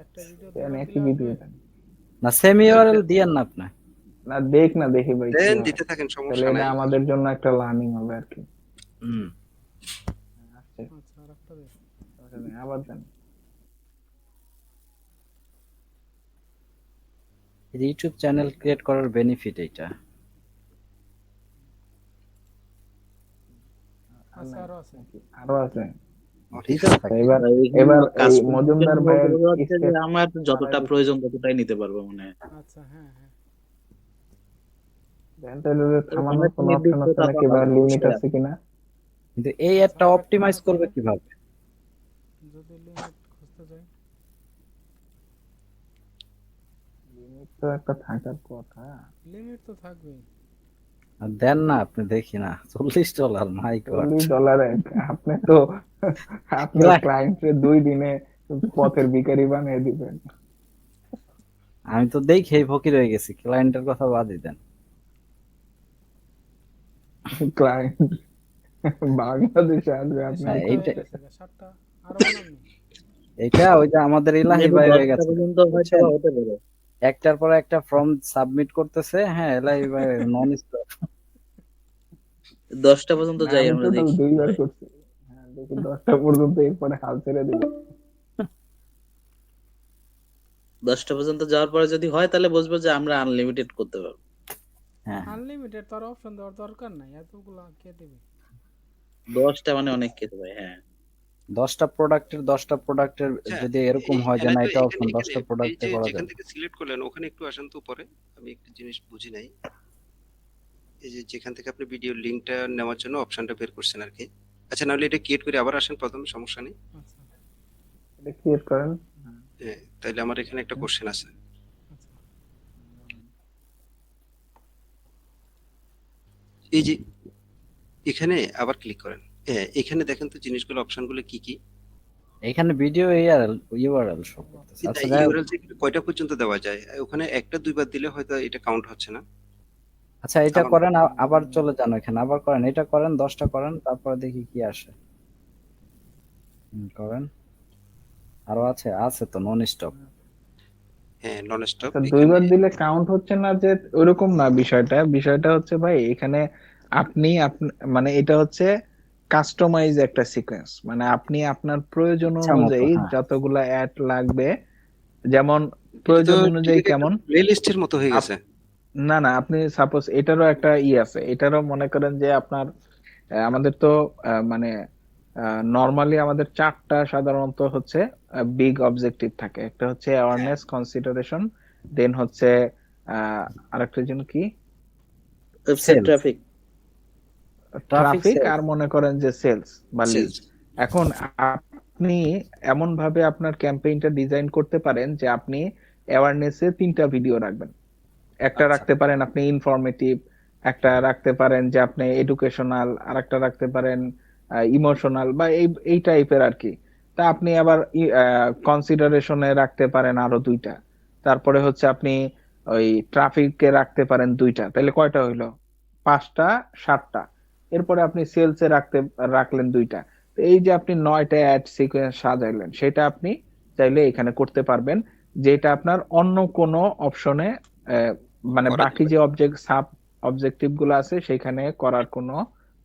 একটা ভিডিও দেন, দেখার একই দিলে ভিডিও আসবে। দেন। না, সেম ইউআরএল দিয়েন না আপনি। না দেখ না, দেখি ভাই কি দেন, হয়। দিতে থাকেন, তাহলে সমস্যা এটা নাই। আমাদের জন্য একটা লার্নিং হবে আর কি। হুম। আসছে, আচ্ছা, আর একটা রে। আবার দেন। ইউটিউব চ্যানেল ক্রিয়েট করার বেনিফিট এইটা। আচ্ছা, আরো আছে। আরো আছে। ঠিক আচ্ছা, আছে। এবার এবার এই মজুমদার ভাইয়ের স্টেপ আমার যতটা প্রয়োজন ততটাই নিতে পারবো মনে হয়। আচ্ছা, হ্যাঁ হ্যাঁ। দেন, তাহলে থামানোর কোনো অপশন আছে নির্দিষ্টতা নাকি, বা লিমিট আছে কিনা? কিন্তু এই অ্যাডটা আচ্ছা, অপটিমাইজ আরেকটা করবে আছে। কিভাবে? যদি লিমিট খুঁজতে যাই, লিমিট তো একটা থাকার কথা। লিমিট তো থাকবেই। আর দেন না আপনি, দেখি না, $40, মাই গড। $40 আপনি তো আপনার ক্লায়েন্টে 2 দিনে পথের ভিখারি বানিয়ে দিবেন। আমি তো দেখেই ফকির হয়ে গেছি, ক্লায়েন্টের কথা বাদই দেন। ক্লায়েন্ট বাংলাদেশে আসবে আপনার হ্যাঁ, 7টা এইটা হয়ে গেছে 7টা আরো বানাননি। এইটা ওই যে আমাদের ইলাহি মেবি ভাই হয়ে 10টা গেছে, পর্যন্ত হয়তো বুঝছেন? বা হতে পারে। একটার পর একটা ফর্ম সাবমিট করতেছে। হ্যাঁ, ইলাহি ভাই নন স্টপ। 10টা পর্যন্ত না, যাই আমি আমরা টোটাল দেখি। 2বার করছি। হ্যাঁ, দেখি 10টা পর্যন্ত, এরপরে হাল ছেড়ে দিব। 10টা পর্যন্ত যাওয়ার পরে যদি হয় তাহলে বুঝবো যে আমরা আনলিমিটেড করতে পারবো। হ্যাঁ, আনলিমিটেড তার অপশন দেওয়ার দরকার নাই, এতগুলা কে দিবে? 10টা মানে অনেক কিছু ভাই। হ্যাঁ 10টা প্রোডাক্টের আচ্ছা, যদি এরকম হয় যে এখানে না, তো এটা এখানে অপশন, এখানে 10টা এই প্রোডাক্টে যে করা যেখান যাবে। থেকে সিলেক্ট করলেন ওখানে একটু আসেন তো উপরে, আমি একটু জিনিস বুঝি নাই। এই যে যেখান থেকে আপনি ভিডিও লিংকটা নেওয়ার জন্য অপশনটা বের করছেন আর কি। আচ্ছা, নাহলে এটা ক্রিয়েট করে আবার আসেন প্রথমে, সমস্যা নেই। আচ্ছা এটা ক্রিয়েট করেন। তাইলে আমার এখানে একটা কোশ্চেন আছে। আচ্ছা এই যে এখানে আবার ক্লিক করেন। এখানে দেখেন তো জিনিসগুলো, অপশনগুলো কি কি। এখানে ভিডিও ইউআরএল শো করতেছে। আচ্ছা, যাই হোক। ইউআরএল কয়টা পর্যন্ত দেওয়া যায়? ওখানে একটা দুইবার দিলে হয়তো এটা কাউন্ট হচ্ছে না। আচ্ছা, এটা আমার করেন, আবার চলে যান ওখানে, আবার করেন, এটা করেন, 10টা করেন, তারপরে দেখি কি আসে। করেন। আরো আছে, আছে তো নন স্টপ। হ্যাঁ, নন স্টপ। আচ্ছা, 2বার দিলে কাউন্ট হচ্ছে না, যে ওরকম না বিষয়টা। বিষয়টা হচ্ছে ভাই, এখানে মানে এটা হচ্ছে কাস্টমাইজ একটা সিকোয়েন্স, মানে আপনি আপনার প্রয়োজন ইচ্ছা মতো, অনুযায়ী হ্যাঁ। যতগুলা অ্যাড লাগবে, যেমন এটা তো প্রয়োজন অনুযায়ী ডিরেক্ট একটা কেমন। প্লে লিস্টের মতো হয়ে গেছে। না না, আপনি সাপোজ এটারও একটা আছে, এটারও মনে করেন যে আপনার আমাদের তো মানে নর্মালি আমাদের 4টা সাধারণত হচ্ছে বিগ অবজেক্টিভ থাকে। একটা হচ্ছে অ্যাওয়ারনেস, কনসিডারেশন, দেন হচ্ছে আরেকটা জন্য কি, website sales, traffic. Traffic, traffic, sales. আর মনে করেন যে সেলস বা লিড। সেলস। এখন আপনি এমন ভাবে আপনার ক্যাম্পেইনটা ডিজাইন করতে পারেন যে আপনি অ্যাওয়ারনেসে 3টা ভিডিও রাখবেন। একটা আচ্ছা, রাখতে পারেন আপনি ইনফরমেটিভ, একটা রাখতে পারেন যে আপনি এডুকেশনাল, আর একটা রাখতে পারেন ইমোশনাল বা এই টাইপের আর কি। তা আপনি আবার কনসিডারেশনে রাখতে পারেন আরো 2টা। তারপরে হচ্ছে আপনি ওই ট্রাফিকে রাখতে পারেন 2টা, তাহলে কয়টা হইলো? 5টা, 7টা। এরপরে আপনি সেলসে রাখলেন 2টা। তো এই যে আপনি 9টা অ্যাড সিকোয়েন্স সাজাইলেন, সেটা আপনি চাইলে এখানে করতে পারবেন, যেটা আপনার অন্য কোনো অপশনে মানে করা বাকি যাবে। যে সাব অবজেক্টিভ গুলো আছে সেখানে করার কোনো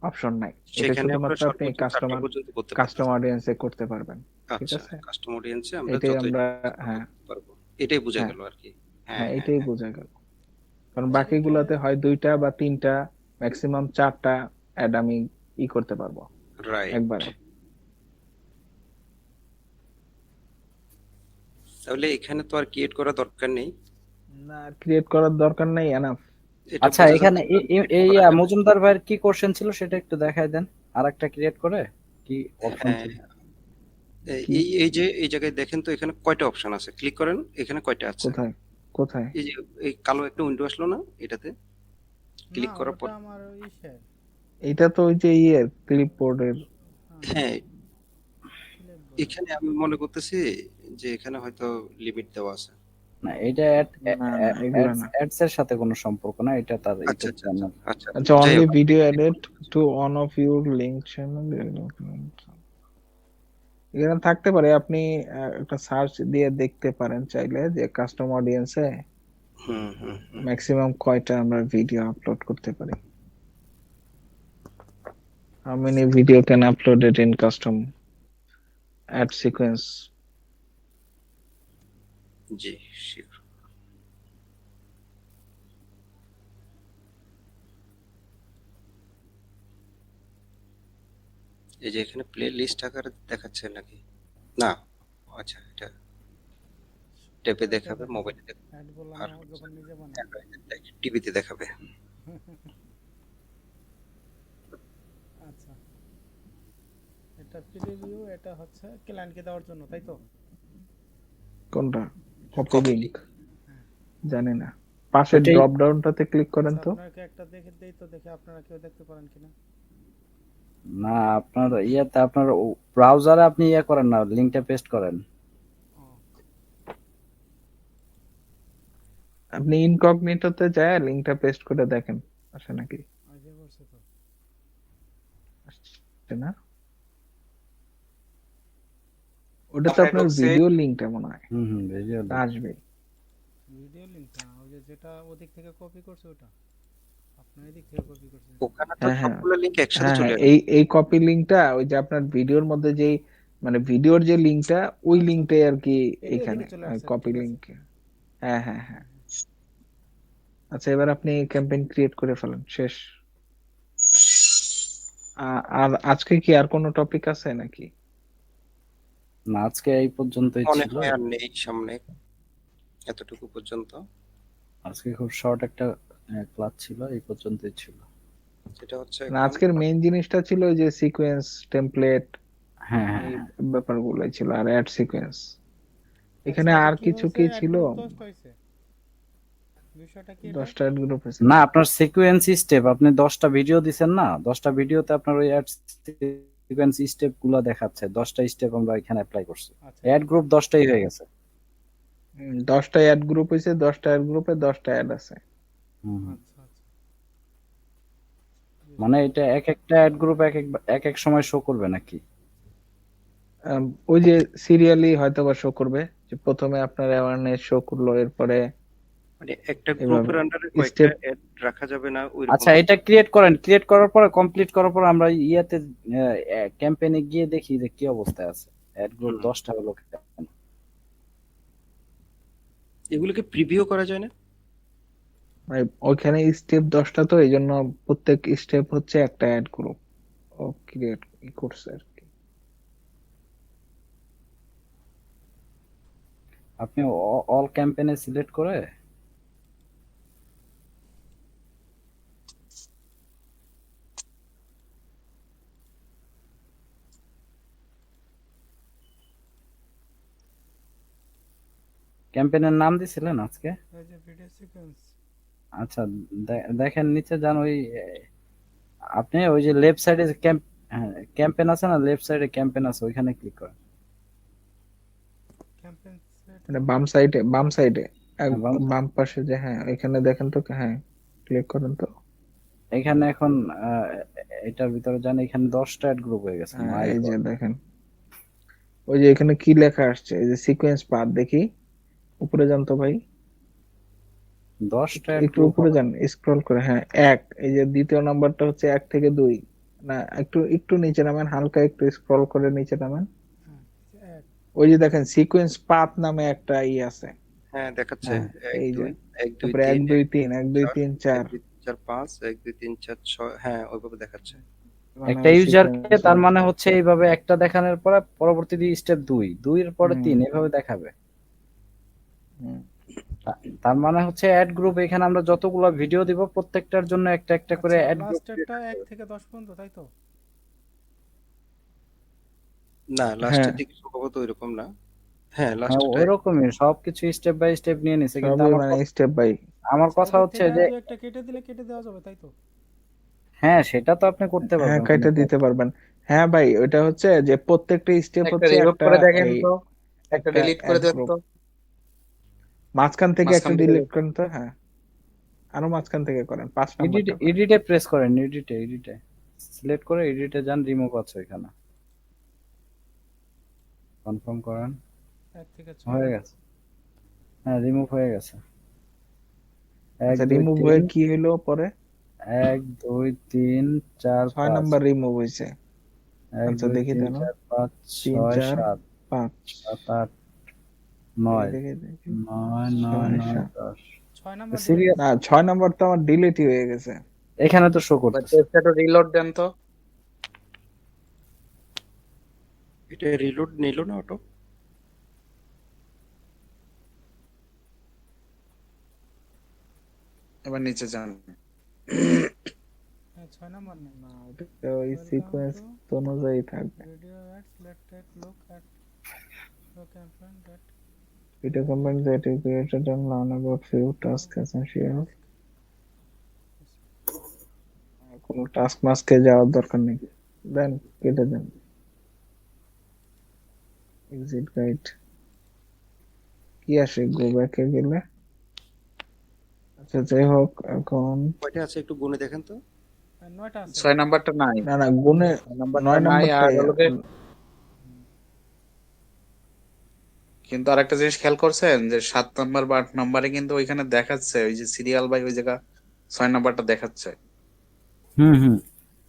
অপশন নাই। এটা সেখানে আমরা শুধুমাত্র আপনি সর্বোচ্চ 4টা পর্যন্ত করতে পারবো। কাস্টম অডিয়েন্সে করতে পারবেন। ঠিক আচ্ছা, আছে, কাস্টম অডিয়েন্সে আমরা এটাই যত আমরা, ইচ্ছা হ্যাঁ করতে পারবো। এটাই বোঝা হ্যাঁ গেল আর কি। হ্যাঁ, হ্যাঁ, হ্যাঁ, এটাই হ্যাঁ। বোঝা গেল। কারণ আচ্ছা এটা বাকিগুলোতে হয় 2টা বা 3টা, ম্যাক্সিমাম 4টা অ্যাড আমি করতে পারবো রাইট। একবারে। তাহলে এখানে তো আর ক্রিয়েট করা দরকার নেই। না, ক্রিয়েট করার দরকার নেই, এনাফ। এটা আচ্ছা, বোঝা এখানে যাচ্ছে এই করা যাবে। মজুমদার ভাইয়ের কি কোশ্চেন ছিল সেটা একটু দেখাই দেন, আর একটা ক্রিয়েট করে। কি অপশন হ্যাঁ, ছিল? কি? এই যে এই জায়গায় দেখেন তো, এখানে কয়টা অপশন আছে, ক্লিক করেন, এখানে কয়টা আছে। কোথায় কোথায়? এই যে এই কালো একটা উইন্ডো আসলো না, এটাতে না, ক্লিক করার ওটা পর। আমার ইসের এটা তো ওই যে ক্লিপবোর্ডের। হ্যাঁ, ক্লিপবোর্ড। এখানে আমি মনে করতেছি যে এখানে হয়তো লিমিট দেওয়া আছে। না, এটা না না, এগুলা না। অ্যাডস এর সাথে কোনো সম্পর্ক না, এটা তার আচ্ছা, ইউটিউব আচ্ছা, আচ্ছা, চ্যানেল। আচ্ছা, আচ্ছা, যাই অনলি হোক। Video edit to one of your link channel. এখানে থাকতে পারে, আপনি একটা সার্চ দিয়ে দেখতে পারেন চাইলে যে কাস্টম অডিয়েন্সে হুম, হুম, হুম। ম্যাক্সিমাম কয়টা আমরা ভিডিও আপলোড করতে পারি। How many video can uploaded in custom ad sequence. জি, শিওর। এই যে এখানে প্লে লিস্ট আকারে দেখাচ্ছে নাকি? না, আচ্ছা, এটা ট্যাবে দেখাবে, মোবাইলে দেখাবে, অ্যাড বললাম আর না, যখন নিজে বানাই। টিভিতে দেখাবে। আচ্ছা, এটা প্রিভিউ, এটা হচ্ছে ক্লায়েন্টকে দেওয়ার জন্য, তাই তো? কোনটা? Copy copy link? লিংক। জানি না, পাশে ওইটাই। ড্রপ ডাউনটাতে ক্লিক করেন আচ্ছা, তো। আপনাকে একটা দেখে দেই তো, দেখে আপনারা কেউ দেখতে পারেন কিনা। না, আপনার ইয়াতে আপনার ব্রাউজারে আপনি ইয়া করেন না, লিংকটা পেস্ট করেন। আপনি ইনকগনিটোতে যায় লিংকটা পেস্ট করে দেখেন আসে নাকি, আইসে পড়ছে তো। আসছে না? ওটা তো আপনার ভিডিও লিংকটা মনে হয় ভিডিও আসবে। ভিডিও লিংক না, ওই যে যেটা ওদিক থেকে কপি করছে ওটা, আপনার এদিক থেকে কপি করছে। ওখানে তো হ্যাঁ হ্যাঁ সবগুলো লিংক একসাথে হ্যাঁ চলে হ্যাঁ, আসে। এই কপি লিংকটা ওই যে আপনার ভিডিওর মধ্যে যেই মানে ভিডিওর যে লিংকটা ওই আচ্ছা, লিংকটাই আর কি এখানে এদিকে চলে আসছে, কপি ঠিক আছে। লিংক। হ্যাঁ হ্যাঁ হ্যাঁ। আচ্ছা এবার আপনি ক্যাম্পেইন ক্রিয়েট করে ফেলেন, শেষ। আর আজকে কি আর কোনো টপিক আছে নাকি? না, আজকে এই পর্যন্তই মনে ছিল। হয় আর নেই সামনে, এতটুকু পর্যন্ত। আজকে খুব শর্ট একটা ক্লাস ছিল, এই পর্যন্তই ছিল। এটা হচ্ছে না, এখন আজকের মেইন জিনিসটা ছিল ওই যে সিকোয়েন্স টেমপ্লেট, হ্যাঁ এই হ্যাঁ ব্যাপারগুলোই ছিল, আর অ্যাড সিকোয়েন্স। এখানে আচ্ছা, আর কি কিছু হয়েছে, কি অ্যাড ছিল? গ্রুপ 10টা হয়েছে, বিষয়টা কি এটা? 10টা গ্রুপ আছে। না, আপনার সিকোয়েন্স স্টেপ, আপনি 10টা ভিডিও দিছেন না, 10টা ভিডিওতে আপনার ওই অ্যাড সিকোয়েন্স স্টেপ গুলো দেখাচ্ছে। 10টা স্টেপ আমরা এখানে অ্যাপ্লাই করছি। আচ্ছা, অ্যাড গ্রুপ 10টাই হয়ে গেছে। 10টা অ্যাড গ্রুপ হয়েছে, 10টা অ্যাড গ্রুপে 10টা অ্যাড আছে। আচ্ছা আচ্ছা। মানে এটা এক একটা অ্যাড গ্রুপ এক এক সময় শো করবে নাকি? ওই যে সিরিয়ালি হয়তো বা শো করবে, যে প্রথমে আপনার অ্যাওয়ারনেস শো করলো, এরপরে মানে একটা এভাবে গ্রুপের আন্ডারে কয়েকটা স্টেপ। অ্যাড রাখা যাবে না ওইরকম? আচ্ছা, এটা ক্রিয়েট করেন, ক্রিয়েট করার পরে কমপ্লিট করার পর আমরা ইয়াতে ক্যাম্পেইনে গিয়ে দেখি যে কি অবস্থায় আছে। অ্যাড গ্রুপ 10টা হলো কেন? এগুলোকে প্রিভিউ করা যায় না? মানে ওইখানে স্টেপ 10টা, তো এই জন্য প্রত্যেক স্টেপ হচ্ছে একটা অ্যাড গ্রুপ ও ক্রিয়েট করছে আর কি। আপনি অল ক্যাম্পেইনে সিলেক্ট করে ক্যাম্পেইনের নাম দিছিলেন আজকে? এই যে ভিডিও সিকোয়েন্স। আচ্ছা, দেখেন নিচে যান, ওই আপনি ওই যে লেফট সাইডে ক্যাম্পেইন আছে না, লেফট সাইডে ক্যাম্পেইন আছে, ওইখানে ক্লিক করেন। ক্যাম্পেইন সেট, মানে বাম সাইডে বাম বাম পাশে যে, হ্যাঁ এখানে দেখেন তো, হ্যাঁ ক্লিক করেন তো। এখানে এখন এটার ভিতরে যান, এখানে 10টা অ্যাড গ্রুপ হয়ে গেছে। হ্যাঁ মাই এই যে গড, দেখেন, ওই যে এখানে কি লেখা আসছে, এই যে সিকোয়েন্স পাথ, দেখি উপরে যান তো ভাই, 10টা অ্যাড একটু গ্রুপ উপরে যান স্ক্রল করে। হ্যাঁ এক, এই যে দ্বিতীয় নাম্বারটা হচ্ছে 1 থেকে 2, না একটু একটু নিচে নামেন, হালকা একটু স্ক্রল করে নিচে নামেন। এক, ওই যে দেখেন সিকোয়েন্স পাথ নামে একটা আছে। হ্যাঁ দেখাচ্ছে হ্যাঁ, 1 এই যে 2 1 2 তারপরে 1 3 2 1 3 1 2 3 4, 2 3 4 5 1 2 3 4 6, হ্যাঁ ওইভাবে দেখাচ্ছে। মানে একটা ওই ইউজারকে, তার সিকোয়েন্স। মানে হচ্ছে এইভাবে একটা দেখানোর পরে পরবর্তী স্টেপ 2 এর পরে 3 এভাবে দেখাবে। তার মানে হচ্ছে অ্যাড গ্রুপ, এখানে আমরা যতগুলো ভিডিও দিব প্রত্যেকটার জন্য একটা একটা করে আচ্ছা অ্যাড গ্রুপ। লাস্টেরটা 1 থেকে 10 পর্যন্ত, তাই তো? না হ্যাঁ লাস্টের দিকে সম্ভবত ওইরকম না। হ্যাঁ হ্যাঁ, লাস্টেরটা ওইরকমই সবকিছু স্টেপ বাই স্টেপ নিয়ে নিছে, কিন্তু সবই আমার মানে স্টেপ বাই। আমার আচ্ছা, কথা ওদিক হচ্ছে থেকে যে দুই একটা কেটে দিলে কেটে দেওয়া যাবে, তাই তো? হ্যাঁ, সেটা তো আপনি করতে হ্যাঁ পারবেন কোনো কাইটা দিতে পারবেন। হ্যাঁ ভাই, ওইটা হচ্ছে যে প্রত্যেকটা স্টেপ একটা হচ্ছে রিমুভ একটা করে দেখেন এই তো, একটা একটা ডিলিট করে অ্যাড দেন গ্রুপ। তো, মাঝখান থেকে একটা মাঝখান থেকে। ডিলিট করেন তো, হ্যাঁ আরো মাঝখান থেকে করেন, 5 নাম্বারটা করেন। এডিটে প্রেস করেন, এডিটে সিলেক্ট করে এডিটে যান, রিমুভ আছে এখানে, কনফার্ম করেন। 1 থেকে 6 হয়ে গেছে, হ্যাঁ রিমুভ হয়ে গেছে। 1 আচ্ছা 2 রিমুভ 3, হয়ে কি হলো পরে? 1 2 3 4 6 5, নাম্বার রিমুভ হয়েছে। 1 আচ্ছা 2 দেখি 3 দেন, 4 5 3 6 4 7 5, 7 8 দেখি 9 দেখি দেখি 9 9 6 9 7। 10 6 নাম্বার সিরিয়াল না 6 নাম্বার তো আমার ডিলিটই হয়ে গেছে। এখানে তো শো করতেছে। ওয়েবসাইটটা রিলোড দেন তো। এটা রিলোড নিল না অটো? এবার নিচে যান। হ্যাঁ 6 নাম্বার না, না ওটা ওই ওয়েলকাম সিকোয়েন্স টু অনুযায়ী থাকবে। Video ads, let's take look at the campaign that Video companies that you created and learn about few tasks essential. কোনো টাস্ক মাস্কে যাওয়ার দরকার নেই, দেন কেটে দেন। এক্সিট গাইড কি আসে, গো ব্যাকে গেলে আচ্ছা যাই হোক, এখন কয়টা আছে একটু গুনে দেখেন তো। 9টা আছে। 6 নাম্বারটা নাই, না না গুনে 6 নাম্বারটা 9 নাই। আর নাম্বারটাই হলো গিয়ে- কিন্তু আরেকটা জিনিস খেয়াল করছেন যে 7 নাম্বার বা 8 নাম্বারে কিন্তু ওইখানে দেখাচ্ছে ওই যে সিরিয়াল বাই ওই জায়গা 6 নাম্বারটা দেখাচ্ছে। হুম হুম।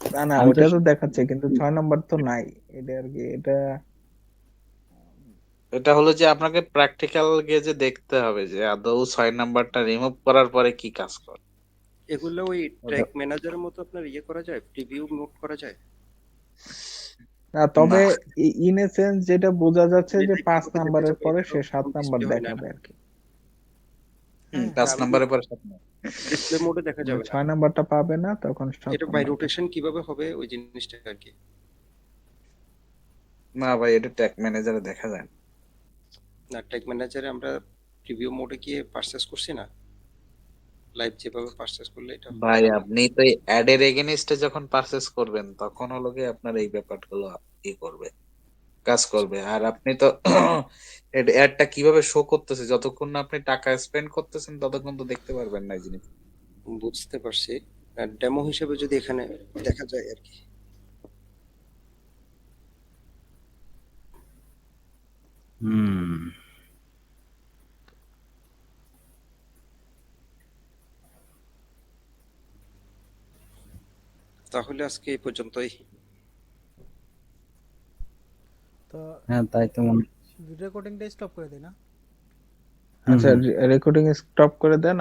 না না আমি তো ওটা তো দেখাচ্ছে, কিন্তু 6 নাম্বার তো নাই। এটা আর কি, এটা এটা হলো যে আপনাকে প্র্যাকটিক্যাল গিয়ে যে দেখতে হবে যে আদৌ 6 নাম্বারটা রিমুভ করার পরে কি কাজ করে। এগুলো ওই ট্র্যাক ম্যানেজারের মতো আপনার ইয়ে করা যায়, প্রিভিউ মোড করা যায়। না, তবে না, ইন এ সেন্স যেটা বোঝা যাচ্ছে যে এটা 5 কিভাবে দেখা নাম্বারের যাবে? পরে এটা সে তো 7 নাম্বার ডিসপ্লে হয় না দেখাবে না। আর কি। 5 আমি নাম্বারের পরে 7 নাম্বার। ডিসপ্লে মোডে দেখা যাবে না। 6 নাম্বারটা পাবে না, তখন 7 এটা বাই নাম্বার দেখাবে। রোটেশন কিভাবে হবে ওই জিনিসটা আর কি। না ভাই, এটা ট্যাগ ম্যানেজারে দেখা যায় না। না, ট্যাগ ম্যানেজারে আমরা প্রিভিউ মোডে গিয়ে পারচেজ করছি না, লাইভ যেভাবে পারচেজ করলে এটা ভাই হয় না। আপনি তো অ্যাড এর এগেইনস্টে যখন পারচেজ করবেন তখন হলো গিয়ে আপনার এই ব্যাপারগুলো করবে, কাজ করবে। আর আপনি তো অ্যাডটা কিভাবে শো করতেছে, যতক্ষণ না আপনি টাকা স্পেন্ড করতেছেন ততক্ষণ তো দেখতে পারবেন না এই জিনিস। বুঝতে পারছি। ডেমো হিসেবে যদি এখানে দেখা যায় আর কি। হুম। তাহলে আজকে এই পর্যন্তই। তো হ্যাঁ তাই তো মনে রেকর্ডিংটা স্টপ করে দিই না? আচ্ছা, রেকর্ডিং স্টপ করে দেন।